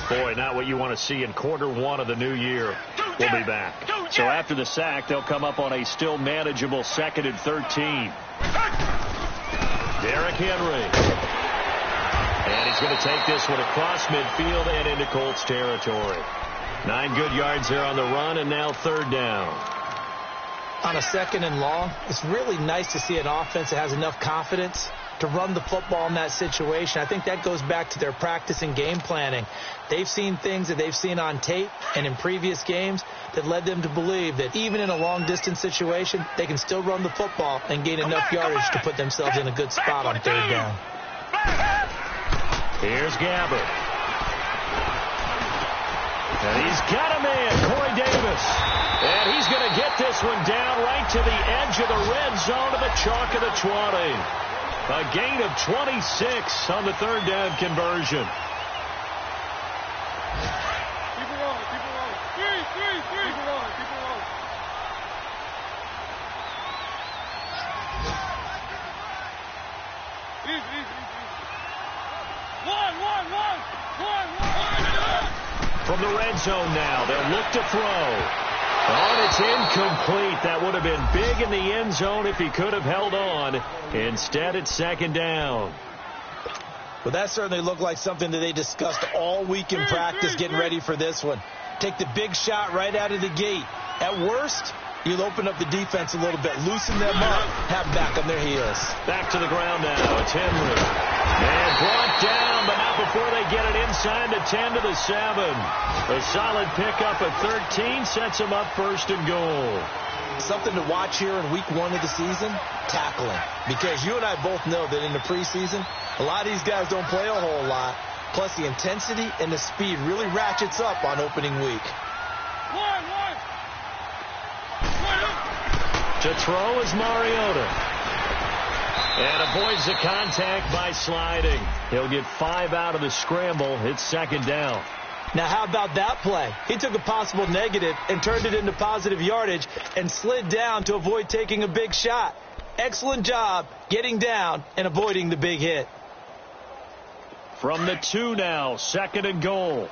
Boy, not what you want to see in quarter 1 of the new year. We'll be back. So after the sack, they'll come up on a still manageable 2nd and 13. Derrick Henry. And he's going to take this one across midfield and into Colts territory. 9 good yards there on the run, and now 3rd down. On a 2nd and long, it's really nice to see an offense that has enough confidence to run the football in that situation. I think that goes back to their practice and game planning. They've seen things that they've seen on tape and in previous games that led them to believe that even in a long-distance situation, they can still run the football and gain enough yardage to put themselves in a good spot on 3rd down. Here's Gabbert. And he's got a man, Corey Davis. And he's going to get this one down right to the edge of the red zone to the chalk of the 20. A gain of 26 on the 3rd down conversion. Keep it rolling, keep it rolling. Keep it rolling, keep it rolling. Easy. One. From the red zone now, they'll look to throw. Oh, it's incomplete. That would have been big in the end zone if he could have held on. Instead, it's 2nd down. Well, that certainly looked like something that they discussed all week in practice getting ready for this one. Take the big shot right out of the gate. At worst, you'll open up the defense a little bit, loosen them up, have them back on their heels. Back to the ground now. It's Henry. And brought down, but not before they get it inside the 10 to the 7. A solid pickup at 13 sets them up first and goal. Something to watch here in week 1 of the season, tackling. Because you and I both know that in the preseason, a lot of these guys don't play a whole lot. Plus, the intensity and the speed really ratchets up on opening week. To throw is Mariota. And avoids the contact by sliding. He'll get 5 out of the scramble. It's second down. Now, how about that play? He took a possible negative and turned it into positive yardage and slid down to avoid taking a big shot. Excellent job getting down and avoiding the big hit. From the 2 now, second and goal.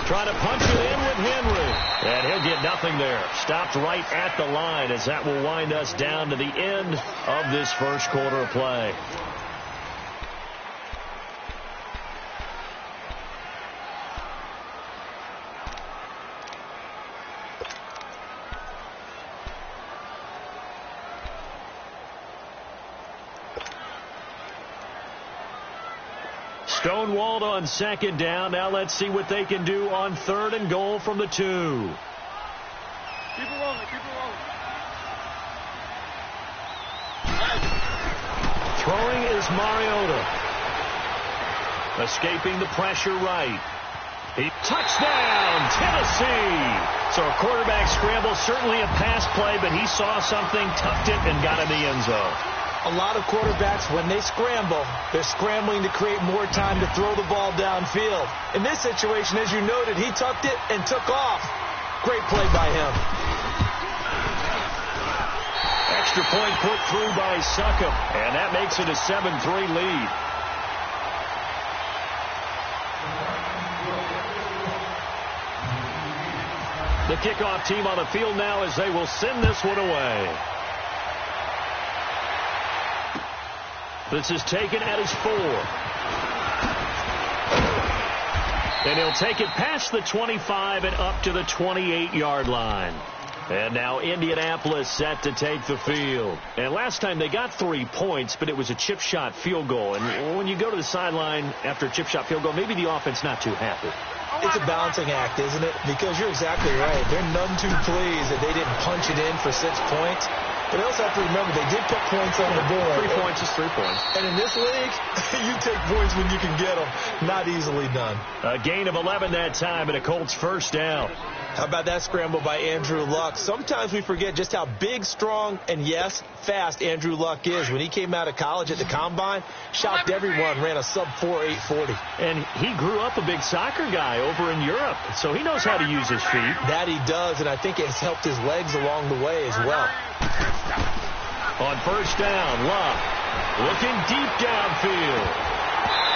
Trying to punch it in with Henry. And he'll get nothing there. Stopped right at the line as that will wind us down to the end of this first quarter of play. Stonewalled on second down. Now let's see what they can do on third and goal from the 2. Keep it rolling, keep it rolling. Throwing is Mariota. Escaping the pressure right. Touchdown, Tennessee. So a quarterback scramble, certainly a pass play, but he saw something, tucked it, and got in the end zone. A lot of quarterbacks, when they scramble, they're scrambling to create more time to throw the ball downfield. In this situation, as you noted, he tucked it and took off. Great play by him. Extra point put through by Succop, and that makes it a 7-3 lead. The kickoff team on the field now as they will send this one away. This is taken at his 4. And he'll take it past the 25 and up to the 28-yard line. And now Indianapolis set to take the field. And last time they got 3 points, but it was a chip shot field goal. And when you go to the sideline after a chip shot field goal, maybe the offense not too happy. It's a balancing act, isn't it? Because you're exactly right. They're none too pleased that they didn't punch it in for 6 points. But they also have to remember they did put points on the board. 3 points is 3 points. And in this league, you take points when you can get them. Not easily done. A gain of 11 that time and a Colts first down. How about that scramble by Andrew Luck? Sometimes we forget just how big, strong, and yes, fast Andrew Luck is. When he came out of college at the Combine, shocked everyone, ran a sub-4 840. And he grew up a big soccer guy over in Europe, so he knows how to use his feet. That he does, and I think it's helped his legs along the way as well. On first down, Luck looking deep downfield.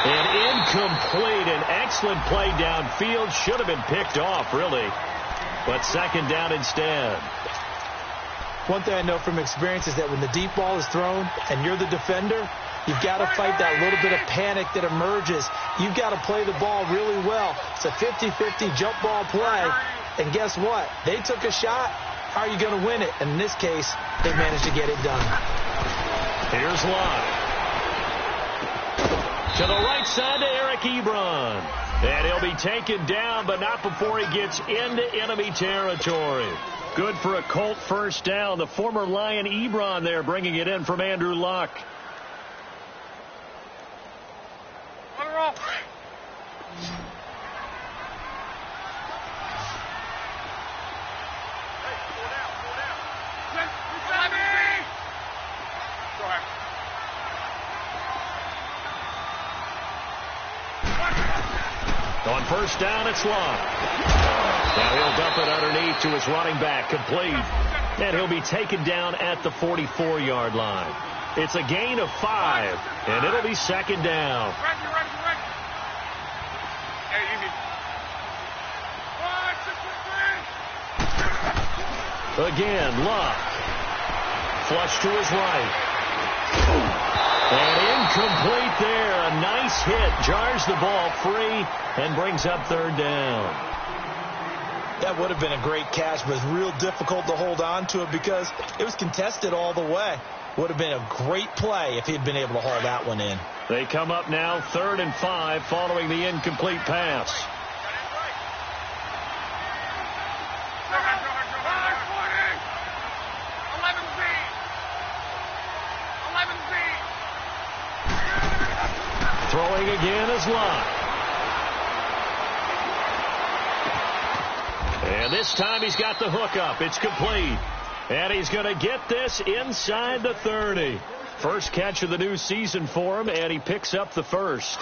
And incomplete. An excellent play downfield. Should have been picked off, really. But second down instead. One thing I know from experience is that when the deep ball is thrown and you're the defender, you've got to fight that little bit of panic that emerges. You've got to play the ball really well. It's a 50-50 jump ball play. And guess what? They took a shot. How are you going to win it? And in this case, they managed to get it done. Here's Luck. To the right side to Eric Ebron. And he'll be taken down, but not before he gets into enemy territory. Good for a Colt first down. The former Lion Ebron there bringing it in from Andrew Luck. On first down, it's Luck. Now he'll dump it underneath to his running back, complete. And he'll be taken down at the 44-yard line. It's a gain of 5, and it'll be second down. Again, Luck. Flush to his right. And incomplete there. A nice hit. Jars the ball free and brings up third down. That would have been a great catch, but it's real difficult to hold on to it because it was contested all the way. Would have been a great play if he had been able to haul that one in. They come up now 3rd and 5 following the incomplete pass. Throwing again is Locke. And this time he's got the hook up. It's complete. And he's going to get this inside the 30. First catch of the new season for him, and he picks up the first.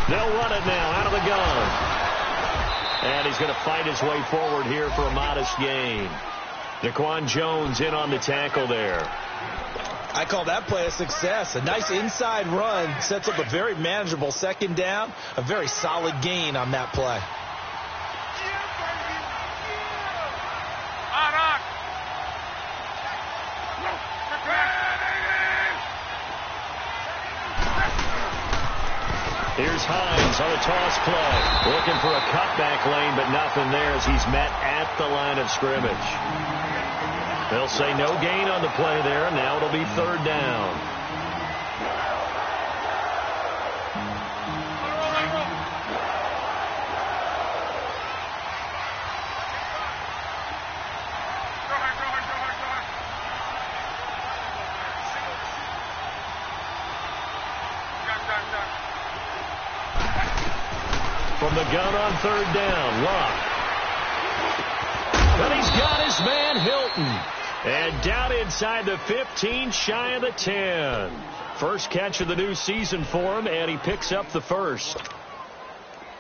They'll run it now out of the gun. And he's going to fight his way forward here for a modest gain. Daquan Jones in on the tackle there. I call that play a success. A nice inside run sets up a very manageable second down. A very solid gain on that play. Here's Hines on a toss play. Looking for a cutback lane, but nothing there as he's met at the line of scrimmage. They'll say no gain on the play there. Now it'll be third down. From the gun on third down, Locke. But he's got his man Hilton. And down inside the 15, shy of the 10. First catch of the new season for him, and he picks up the first.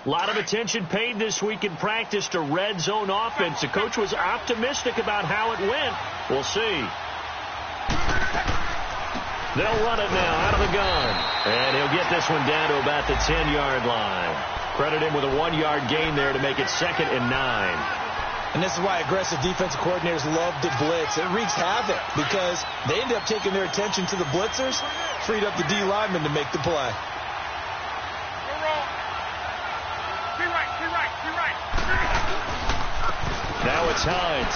A lot of attention paid this week in practice to red zone offense. The coach was optimistic about how it went. We'll see. They'll run it now out of the gun. And he'll get this one down to about the 10-yard line. Credit him with a 1-yard gain there to make it 2nd and 9. And this is why aggressive defensive coordinators love to blitz. It wreaks havoc because they end up taking their attention to the blitzers, freed up the D lineman to make the play. Now it's Hines.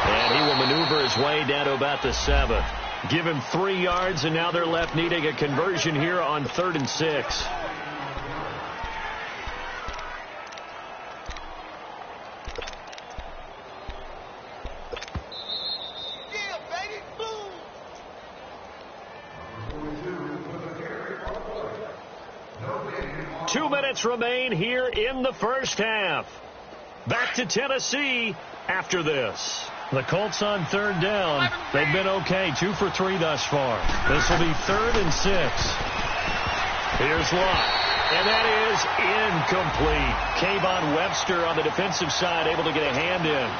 And he will maneuver his way down to about the 7. Give him 3 yards, and now they're left needing a conversion here on 3rd and 6. Remain here in the first half. Back to Tennessee after this. The Colts on third down. They've been okay. 2 for 3 thus far. This will be 3rd and 6. Here's Locke. And that is incomplete. Kayvon Webster on the defensive side able to get a hand in.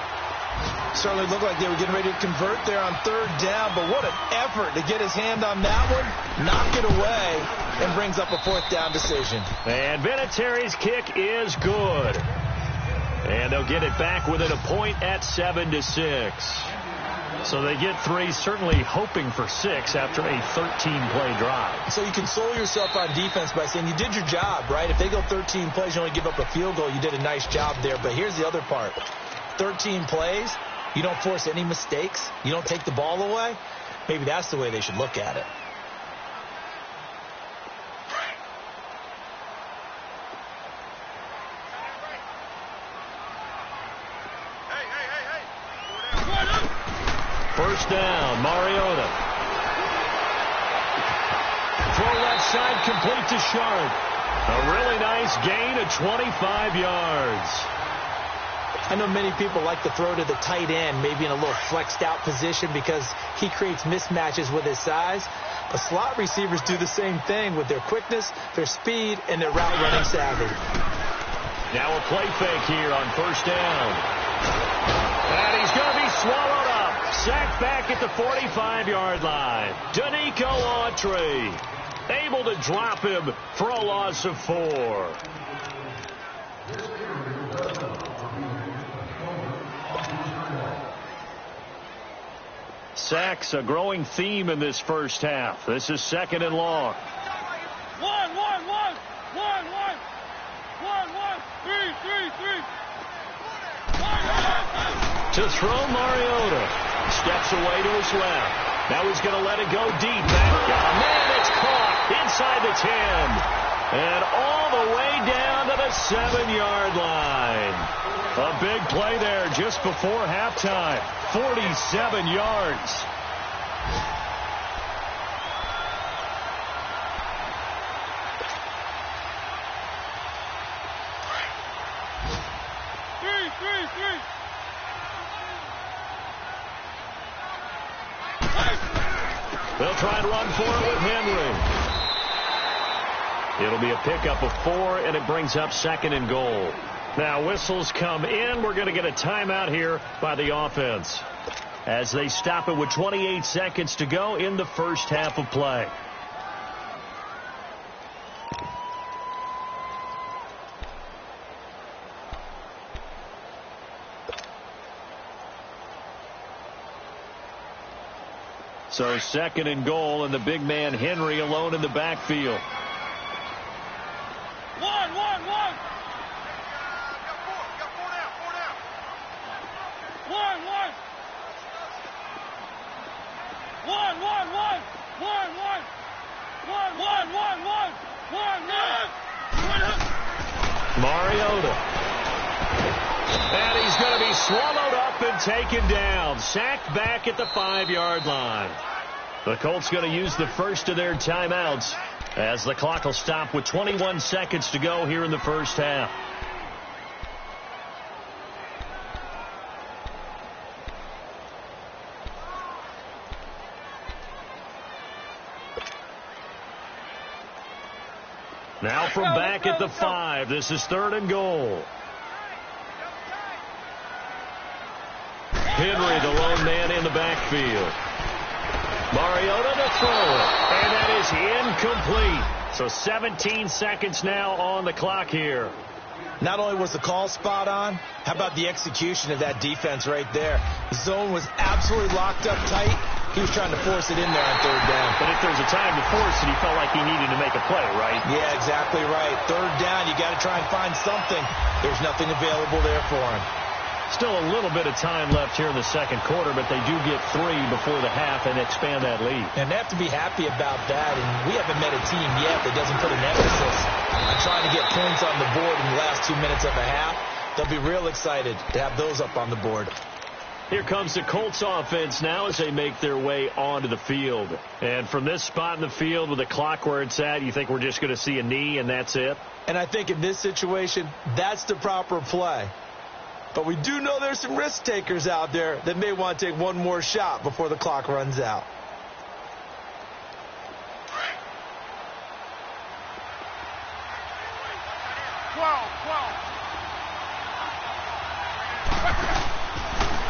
Certainly looked like they were getting ready to convert there on third down, but what an effort to get his hand on that one, knock it away, and brings up a 4th down decision. And Vinatieri's kick is good. And they'll get it back within a point at 7-6. So they get 3, certainly hoping for 6 after a 13-play drive. So you console yourself on defense by saying you did your job, right? If they go 13 plays, you only give up a field goal, you did a nice job there. But here's the other part. 13 plays, you don't force any mistakes, you don't take the ball away. Maybe that's the way they should look at it. First down, Mariota. Throw left side, complete to Sharp. A really nice gain of 25 yards. I know many people like to throw to the tight end, maybe in a little flexed out position because he creates mismatches with his size. But slot receivers do the same thing with their quickness, their speed, and their route running savvy. Now a play fake here on first down. And he's going to be swallowed up. Sacked back at the 45-yard line. Danico Autry able to drop him for a loss of 4. Sacks a growing theme in this first half. This is 2nd and long. 1, 1, 1, 1, 3, 3. To throw, Mariota steps away to his left. Now he's going to let it go deep. Man, it's caught inside the 10. And all the way down to the 7-yard line. A big play there just before halftime. 47 yards. They'll try and run for it with Henry. It'll be a pickup of 4, and it brings up 2nd and goal. Now whistles come in. We're going to get a timeout here by the offense as they stop it with 28 seconds to go in the first half of play. So 2nd and goal, and the big man Henry alone in the backfield. 1. Mariota. And he's going to be swallowed up and taken down. Sacked back at the 5-yard line. The Colts going to use the first of their timeouts as the clock will stop with 21 seconds to go here in the first half. Now from back at the 5, this is 3rd and goal. Henry, the lone man in the backfield. Mariota to throw it, and that is incomplete. So 17 seconds now on the clock here. Not only was the call spot on, how about the execution of that defense right there? The zone was absolutely locked up tight. He was trying to force it in there on 3rd down. But if there's a time to force it, he felt like he needed to make a play, right? Yeah, exactly right. 3rd down, you got to try and find something. There's nothing available there for him. Still a little bit of time left here in the second quarter, but they do get 3 before the half and expand that lead. And they have to be happy about that. And we haven't met a team yet that doesn't put an emphasis on trying to get points on the board in the last 2 minutes of a half. They'll be real excited to have those up on the board. Here comes the Colts offense now as they make their way onto the field. And from this spot in the field with the clock where it's at, you think we're just going to see a knee and that's it? And I think in this situation, that's the proper play. But we do know there's some risk takers out there that may want to take one more shot before the clock runs out.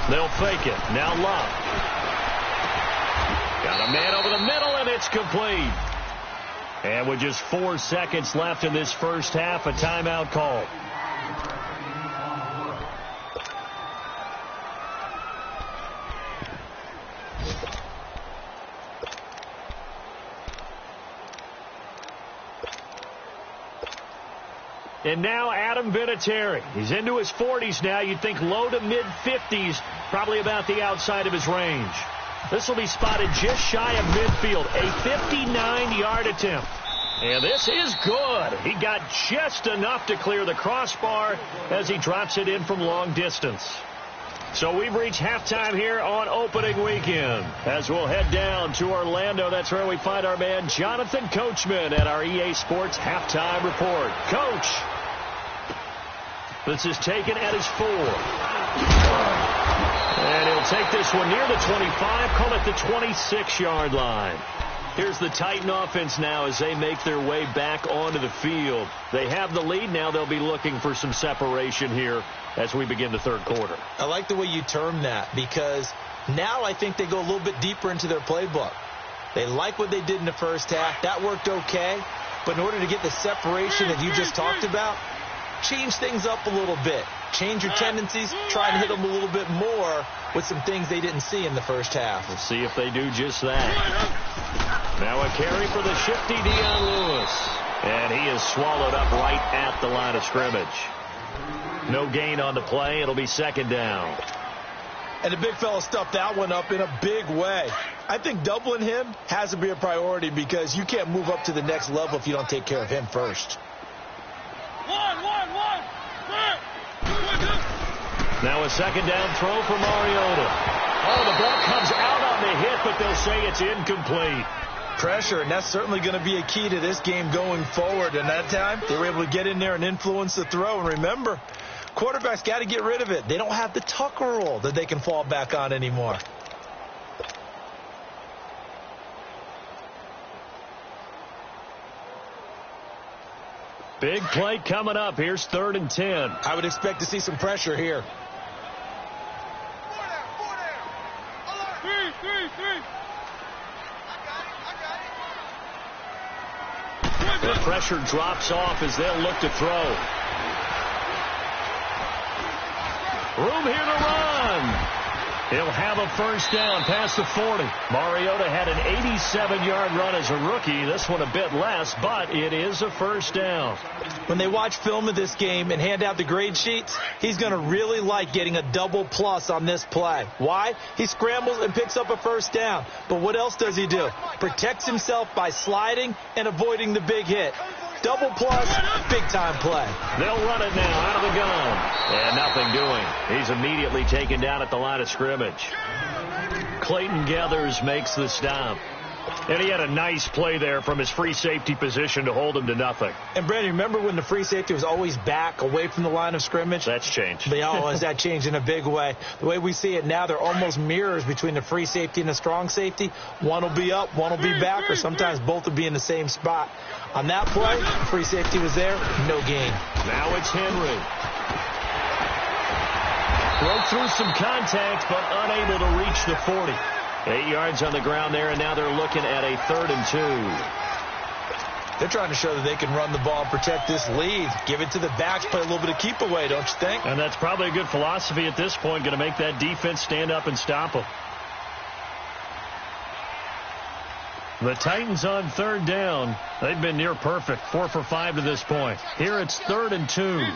They'll fake it. Now Love. Got a man over the middle, and it's complete. And with just 4 seconds left in this first half, a timeout call. And now Adam Vinatieri. He's into his 40s now. You'd think low to mid-50s, probably about the outside of his range. This will be spotted just shy of midfield, a 59-yard attempt. And this is good. He got just enough to clear the crossbar as he drops it in from long distance. So we've reached halftime here on opening weekend. As we'll head down to Orlando, that's where we find our man Jonathan Coachman at our EA Sports Halftime Report. Coach, this is taken at his 4. And he'll take this one near the 25, call it the 26-yard line. Here's the Titan offense now as they make their way back onto the field. They have the lead. Now they'll be looking for some separation here as we begin the third quarter. I like the way you term that because Now I think they go a little bit deeper into their playbook. They like what they did in the first half. That worked okay. But in order to get the separation that you just talked about, change things up a little bit. Change your tendencies. Try and hit them a little bit more with some things they didn't see in the first half. We'll see if they do just that. Now a carry for the shifty Dion Lewis. And he is swallowed up right at the line of scrimmage. No gain on the play. It'll be second down. And the big fella stuffed that one up in a big way. I think doubling him has to be a priority because you can't move up to the next level if you don't take care of him first. Now a second down throw for Mariota. Oh, the ball comes out on the hit, but they'll say it's incomplete. Pressure, and that's certainly going to be a key to this game going forward. And that time, they were able to get in there and influence the throw. And remember, quarterbacks got to get rid of it. They don't have the Tucker rule that they can fall back on anymore. Big play coming up. Here's 3rd and 10. I would expect to see some pressure here. The pressure drops off as they'll look to throw. Room here to run. He'll have a first down past the 40. Mariota had an 87-yard run as a rookie. This one a bit less, but it is a first down. When they watch film of this game and hand out the grade sheets, he's going to really like getting a double plus on this play. Why? He scrambles and picks up a first down. But what else does he do? Protects himself by sliding and avoiding the big hit. Double plus, big-time play. They'll run it now out of the gun. And nothing doing. He's immediately taken down at the line of scrimmage. Clayton Gathers makes the stop. And he had a nice play there from his free safety position to hold him to nothing. And, Brandon, remember when the free safety was always back away from the line of scrimmage? That's changed. That changed in a big way. The way we see it now, they're almost mirrors between the free safety and the strong safety. One will be up, one will be back, or sometimes both will be in the same spot. On that play, the free safety was there, no gain. Now it's Henry. Broke through some contact, but unable to reach the 40. 8 yards on the ground there, and now they're looking at a 3rd and 2. They're trying to show that they can run the ball and protect this lead. Give it to the backs, play a little bit of keep away, don't you think? And that's probably a good philosophy at this point, going to make that defense stand up and stop them. The Titans on 3rd down. They've been near perfect, 4 for 5 to this point. Here it's 3rd and 2.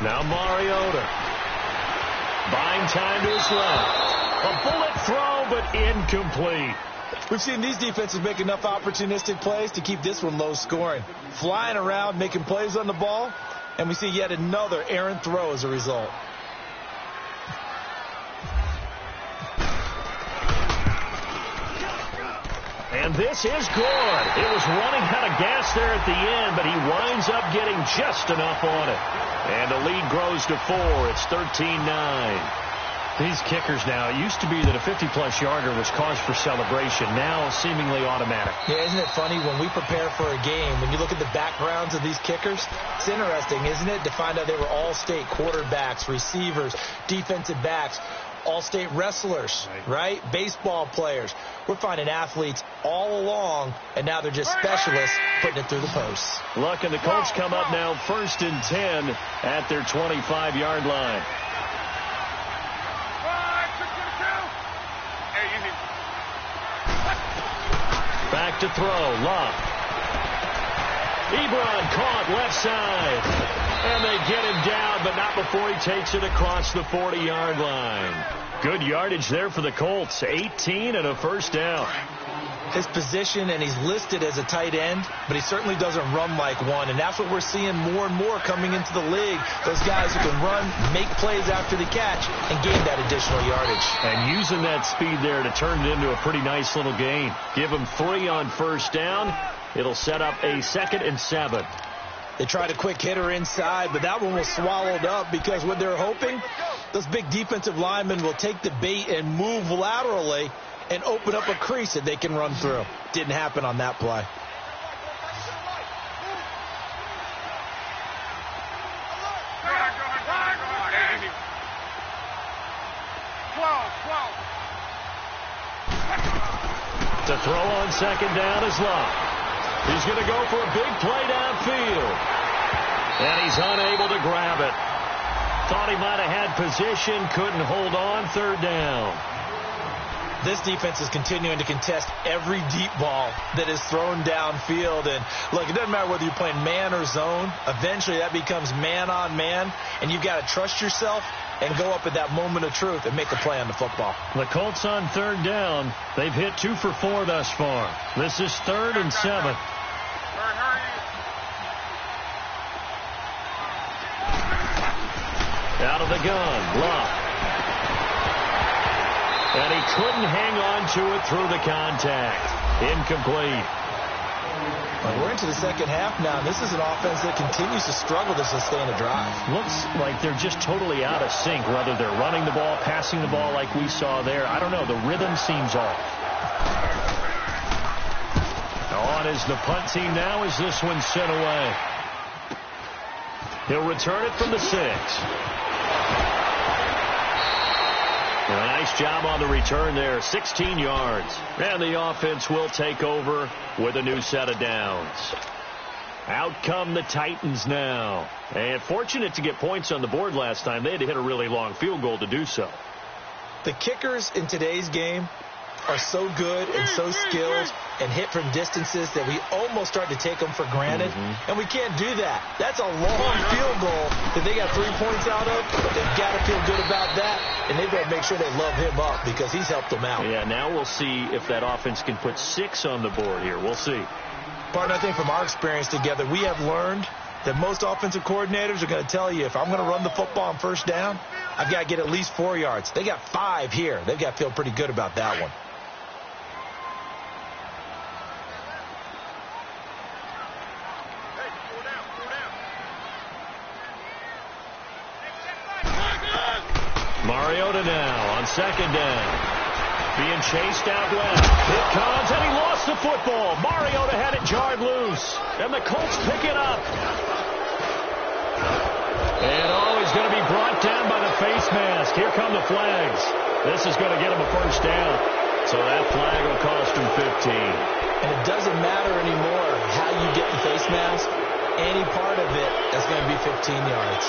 Now Mariota. Buying time to his left. A bullet throw, but incomplete. We've seen these defenses make enough opportunistic plays to keep this one low scoring. Flying around, making plays on the ball, and we see yet another errant throw as a result. And this is good. It was running out of gas there at the end, but he winds up getting just enough on it. And the lead grows to 4. It's 13-9. These kickers now, it used to be that a 50-plus yarder was cause for celebration. Now seemingly automatic. Yeah, isn't it funny when we prepare for a game, when you look at the backgrounds of these kickers, it's interesting, isn't it, to find out they were all-state quarterbacks, receivers, defensive backs, all-state wrestlers, right? Baseball players. We're finding athletes all along, and now they're just specialists putting it through the posts. Look, and the Colts come up now 1st and 10 at their 25-yard line. Back to throw. Love. Ebron caught left side. And they get him down, but not before he takes it across the 40-yard line. Good yardage there for the Colts. 18 and a first down. His position, and he's listed as a tight end, but he certainly doesn't run like one, and that's what we're seeing more and more coming into the league. Those guys who can run, make plays after the catch, and gain that additional yardage. And using that speed there to turn it into a pretty nice little gain. Give him 3 on first down. It'll set up a 2nd and 7. They tried a quick hitter inside, but that one was swallowed up because what they're hoping, those big defensive linemen will take the bait and move laterally and open up a crease that they can run through. Didn't happen on that play. To throw on second down is Love. He's going to go for a big play downfield. And he's unable to grab it. Thought he might have had position, couldn't hold on, third down. This defense is continuing to contest every deep ball that is thrown downfield. And look, it doesn't matter whether you're playing man or zone. Eventually that becomes man on man, and you've got to trust yourself and go up at that moment of truth and make a play on the football. The Colts on third down. They've hit 2 for 4 thus far. This is 3rd and 7. Out of the gun, Love. And he couldn't hang on to it through the contact. Incomplete. We're into the second half now. This is an offense that continues to struggle to sustain a drive. Looks like they're just totally out of sync, whether they're running the ball, passing the ball like we saw there. I don't know. The rhythm seems off. On is the punt team now as this one's sent away. He'll return it from the 6. A nice job on the return there, 16 yards. And the offense will take over with a new set of downs. Out come the Titans now. And fortunate to get points on the board last time. They had to hit a really long field goal to do so. The kickers in today's game are so good and so skilled and hit from distances that we almost start to take them for granted. And we can't do that. That's a long field goal that they got 3 points out of. They've got to feel good about that, and they've got to make sure they love him up because he's helped them out. Yeah, now we'll see if that offense can put 6 on the board here. We'll see. Partner, I think from our experience together, we have learned that most offensive coordinators are going to tell you, if I'm going to run the football on first down, I've got to get at least 4 yards. They got 5 here. They've got to feel pretty good about that one. Mariota now on second down. Being chased out left. It comes, and he lost the football. Mariota had it jarred loose. And the Colts pick it up. And he's going to be brought down by the face mask. Here come the flags. This is going to get him a first down. So that flag will cost him 15. And it doesn't matter anymore how you get the face mask. Any part of it, that's going to be 15 yards.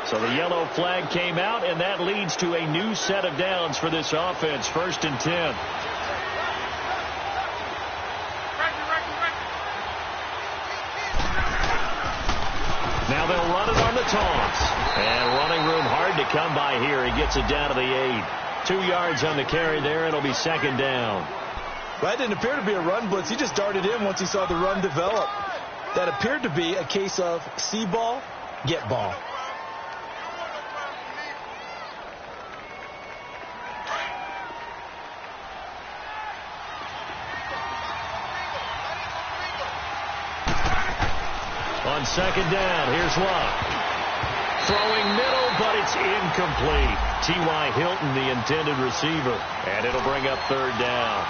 So the yellow flag came out, and that leads to a new set of downs for this offense. 1st and 10. Now they'll run it on the toss. And running room hard to come by here. He gets it down to the 8. 2 yards on the carry there. It'll be second down. Well, that didn't appear to be a run blitz. He just darted in once he saw the run develop. That appeared to be a case of see ball, get ball. On second down, here's Love. Throwing middle, but it's incomplete. T.Y. Hilton, the intended receiver. And it'll bring up third down.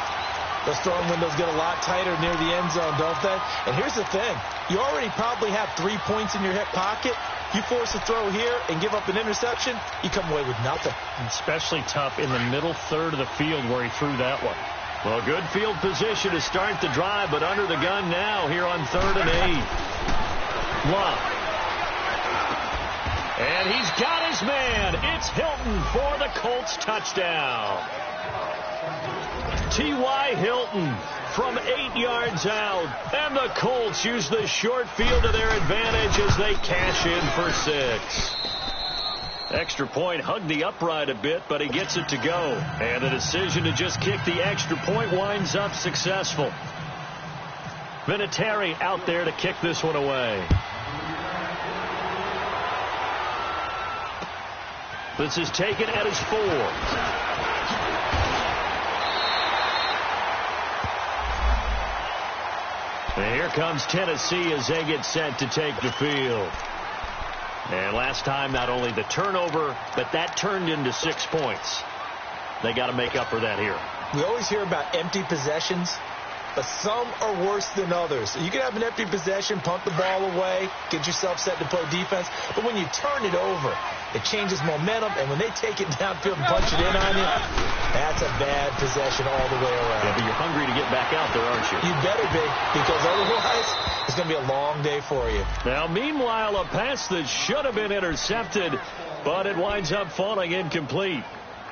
Those throwing windows get a lot tighter near the end zone, don't they? And here's the thing. You already probably have 3 points in your hip pocket. You force a throw here and give up an interception, you come away with nothing. Especially tough in the middle third of the field where he threw that one. Well, good field position to start the drive, but under the gun now here on 3rd and 8. Love. And he's got his man. It's Hilton for the Colts touchdown. T.Y. Hilton from 8 yards out. And the Colts use the short field to their advantage as they cash in for 6. Extra point hugged the upright a bit, but he gets it to go. And the decision to just kick the extra point winds up successful. Vinatieri out there to kick this one away. This is taken at his 4. And here comes Tennessee as they get set to take the field. And last time, not only the turnover, but that turned into 6 points. They got to make up for that here. We always hear about empty possessions, but some are worse than others. So you can have an empty possession, pump the ball away, get yourself set to play defense, but when you turn it over, it changes momentum, and when they take it downfield and punch it in on you, that's a bad possession all the way around. Yeah, but you're hungry to get back out there, aren't you? You better be, because otherwise it's going to be a long day for you. Now, meanwhile, a pass that should have been intercepted, but it winds up falling incomplete.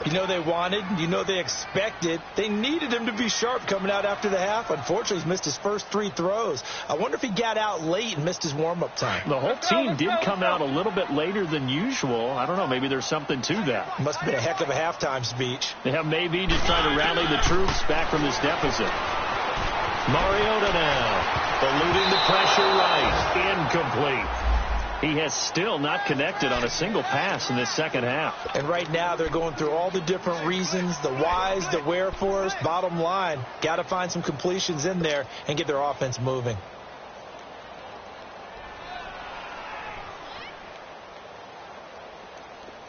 You know they wanted, you know they expected. They needed him to be sharp coming out after the half. Unfortunately, he's missed his first 3 throws. I wonder if he got out late and missed his warm-up time. The whole team did come out a little bit later than usual. I don't know, maybe there's something to that. Must have been a heck of a halftime speech. Yeah, maybe just trying to rally the troops back from this deficit. Mariota now, eluding the pressure right, incomplete. He has still not connected on a single pass in this second half. And right now they're going through all the different reasons, the whys, the wherefores. Bottom line, got to find some completions in there and get their offense moving.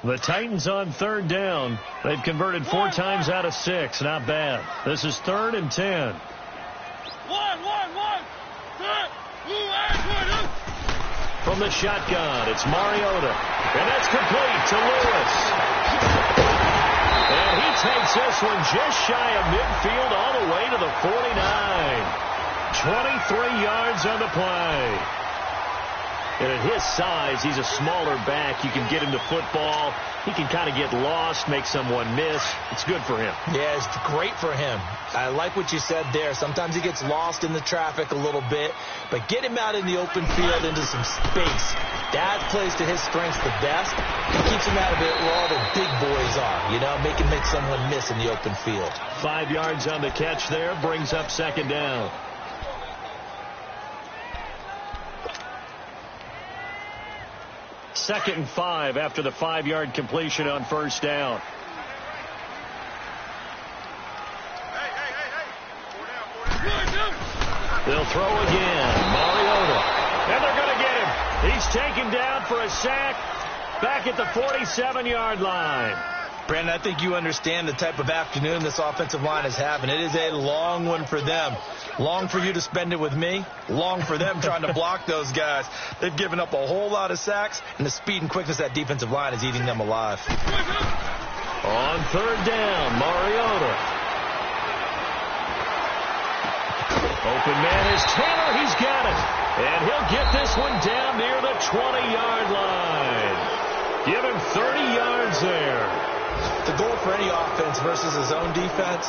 The Titans on 3rd down. They've converted 4 times out of 6. Not bad. This is 3rd and 10. From the shotgun, it's Mariota. And that's complete to Lewis. And he takes this one just shy of midfield all the way to the 49. 23 yards on the play. And at his size, he's a smaller back. You can get him to football. He can kind of get lost, make someone miss. It's good for him. Yeah, it's great for him. I like what you said there. Sometimes he gets lost in the traffic a little bit, but get him out in the open field into some space. That plays to his strengths the best. It keeps him out of it where all the big boys are, you know, make someone miss in the open field. 5 yards on the catch there, brings up 2nd down. Second and 5 after the 5-yard completion on 1st down. They'll throw again. Mariota. And they're going to get him. He's taken down for a sack back at the 47-yard line. Brandon, I think you understand the type of afternoon this offensive line is having. It is a long one for them. Long for you to spend it with me. Long for them trying to block those guys. They've given up a whole lot of sacks, and the speed and quickness of that defensive line is eating them alive. On 3rd down, Mariota. Open man is Taylor. He's got it. And he'll get this one down near the 20-yard line. Give him 30 yards there. The goal for any offense versus his own defense,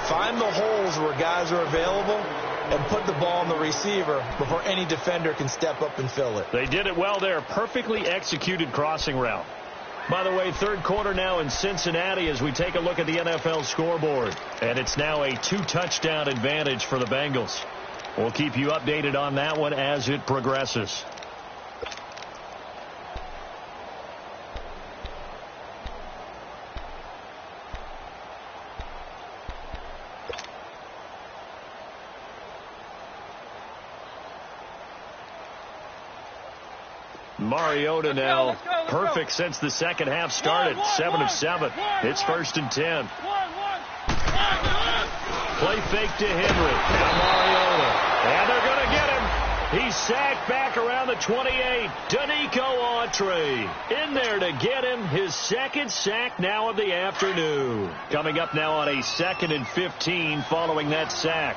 find the holes where guys are available and put the ball on the receiver before any defender can step up and fill it. They did it well there. Perfectly executed crossing route. By the way, 3rd quarter now in Cincinnati as we take a look at the NFL scoreboard. And it's now a 2-touchdown advantage for the Bengals. We'll keep you updated on that one as it progresses. Mariota now perfect since the second half started. 7 of 7. It's 1st and 10. Play fake to Henry. Now Mariota. And they're going to get him. He's sacked back around the 28. Danico Autry in there to get him. His 2nd sack now of the afternoon. Coming up now on a 2nd and 15 following that sack.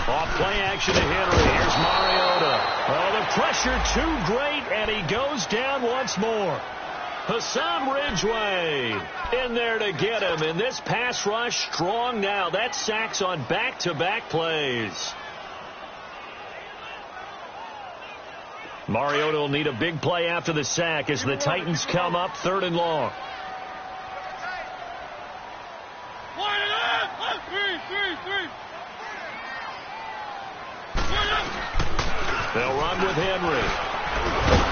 Off play action to Henry. Here's Mariota. Oh, the pressure too great, and he goes down once more. Hassan Ridgeway in there to get him. And this pass rush strong now. That sacks on back-to-back plays. Mariota will need a big play after the sack as the Titans come up 3rd and long. They'll run with Henry.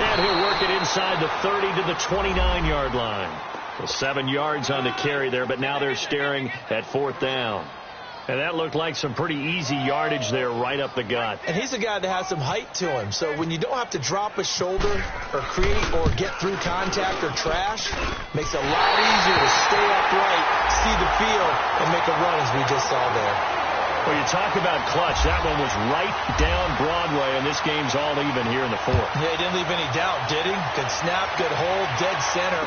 And he'll work it inside the 30 to the 29-yard line. Well, 7 yards on the carry there, but now they're staring at 4th down. And that looked like some pretty easy yardage there right up the gut. And he's a guy that has some height to him. So when you don't have to drop a shoulder or create or get through contact or trash, makes it a lot easier to stay upright, see the field, and make a run as we just saw there. Well, you talk about clutch. That one was right down Broadway, and this game's all even here in the 4th. Yeah, he didn't leave any doubt, did he? Good snap, good hold, dead center.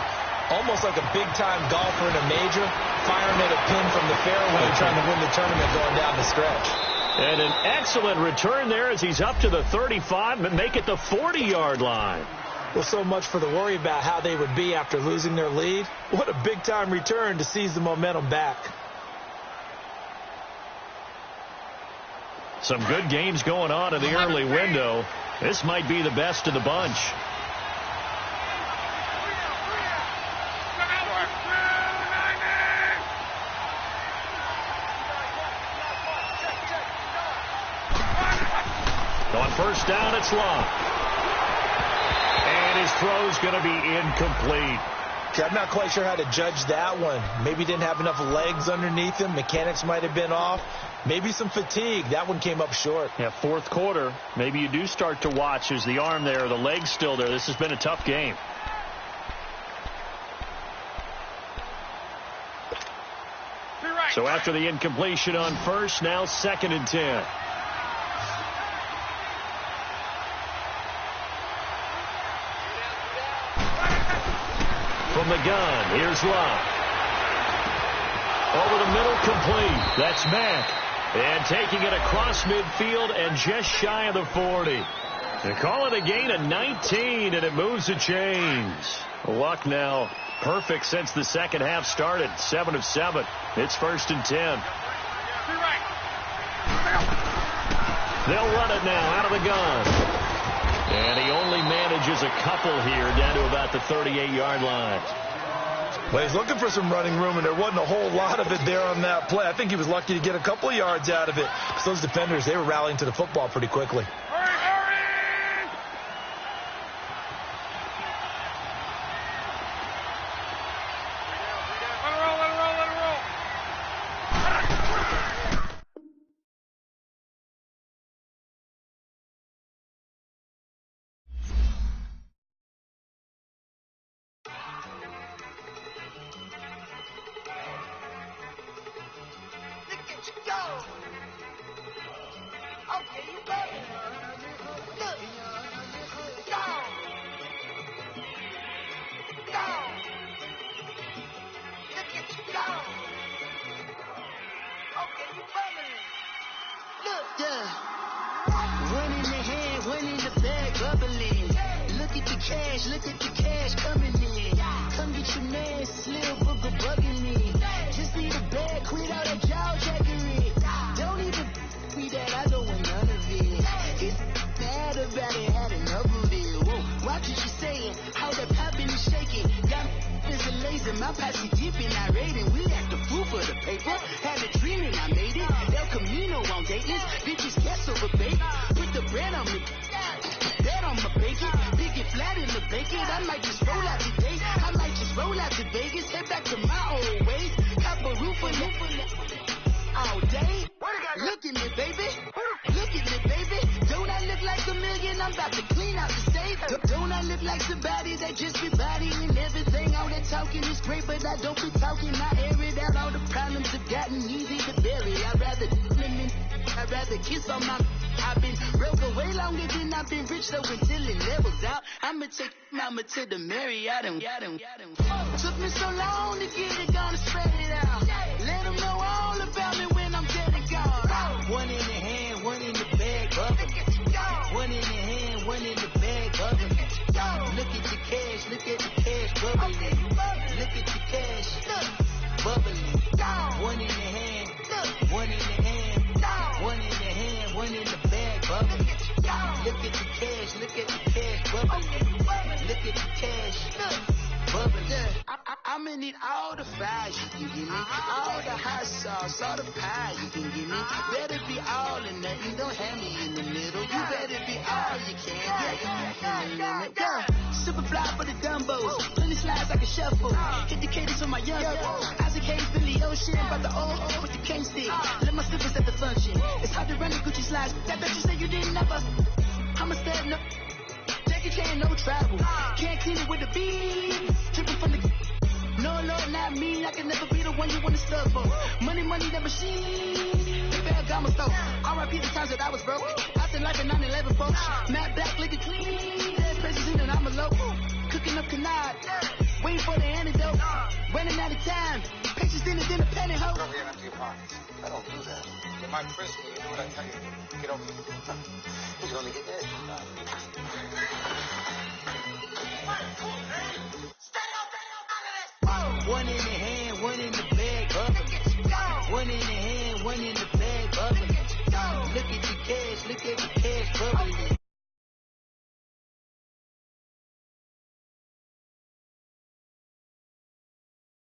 Almost like a big-time golfer in a major, firing at a pin from the fairway, trying to win the tournament going down the stretch. And an excellent return there as he's up to the 35 and make it the 40-yard line. Well, so much for the worry about how they would be after losing their lead. What a big-time return to seize the momentum back. Some good games going on in the early window. This might be the best of the bunch. On first down, it's Love. And his throw's going to be incomplete. I'm not quite sure how to judge that one. Maybe didn't have enough legs underneath him. Mechanics might have been off. Maybe some fatigue. That one came up short. Yeah, 4th quarter. Maybe you do start to watch. There's the arm there, the leg's still there. This has been a tough game. So after the incompletion on first, now 2nd and 10. From the gun, here's Love. Over the middle, complete. That's Mack. And taking it across midfield and just shy of the 40. They call it a gain of 19, and it moves the chains. Luck now perfect since the second half started. 7 of 7. It's 1st and 10. They'll run it now out of the gun. And he only manages a couple here down to about the 38-yard line. Well, he's looking for some running room, and there wasn't a whole lot of it there on that play. I think he was lucky to get a couple of yards out of it. Because those defenders, they were rallying to the football pretty quickly. To the Marriott and got him. Took me so long to get it, gonna spread it out. Let them know all about me when I'm dead and gone. One in the hand, one in the bag, bubbling. One in the hand, one in the bag, bubbling. Look at the cash, look at the cash, bubbling. Look at the cash, bubbling. One in the hand, one in the hand, one in the hand, one in the bag, bubbling. Look at the cash, look at the cash, bubbling. Look at the cash, bubbling. I'ma need all the fries you can give me, all the hot sauce, all the pie you can give me. Better be all or nothing, don't have me in the middle. You better be all you can. Girl, super fly for the dumbos. Plenty slides like a shuffle. Hit the cadence on my young. Isaac Hayes, Billy Ocean. About the old with the cane stick. Let my slippers at the function. It's hard to run the Gucci slides. That bet you say you didn't never. I'm a stud, no. Jackie Chan, no travel. Can't clean it with the beat. Dripping from the. No, Lord, not me. I can never be the one you want to stuff for. Money, the machine. The Ferragamo store. R.I.P. the times that I was broke. I said life in 9/11, folks. Matte black, looking clean. Dead president and I'm a local. Cooking up canard. Waiting for the antidote. Running out of time. Patience dinner, penny hoe. Don't get empty your pockets. I don't do that. You're my prisoner. You do what I tell you. Get over here. You're gonna get dead.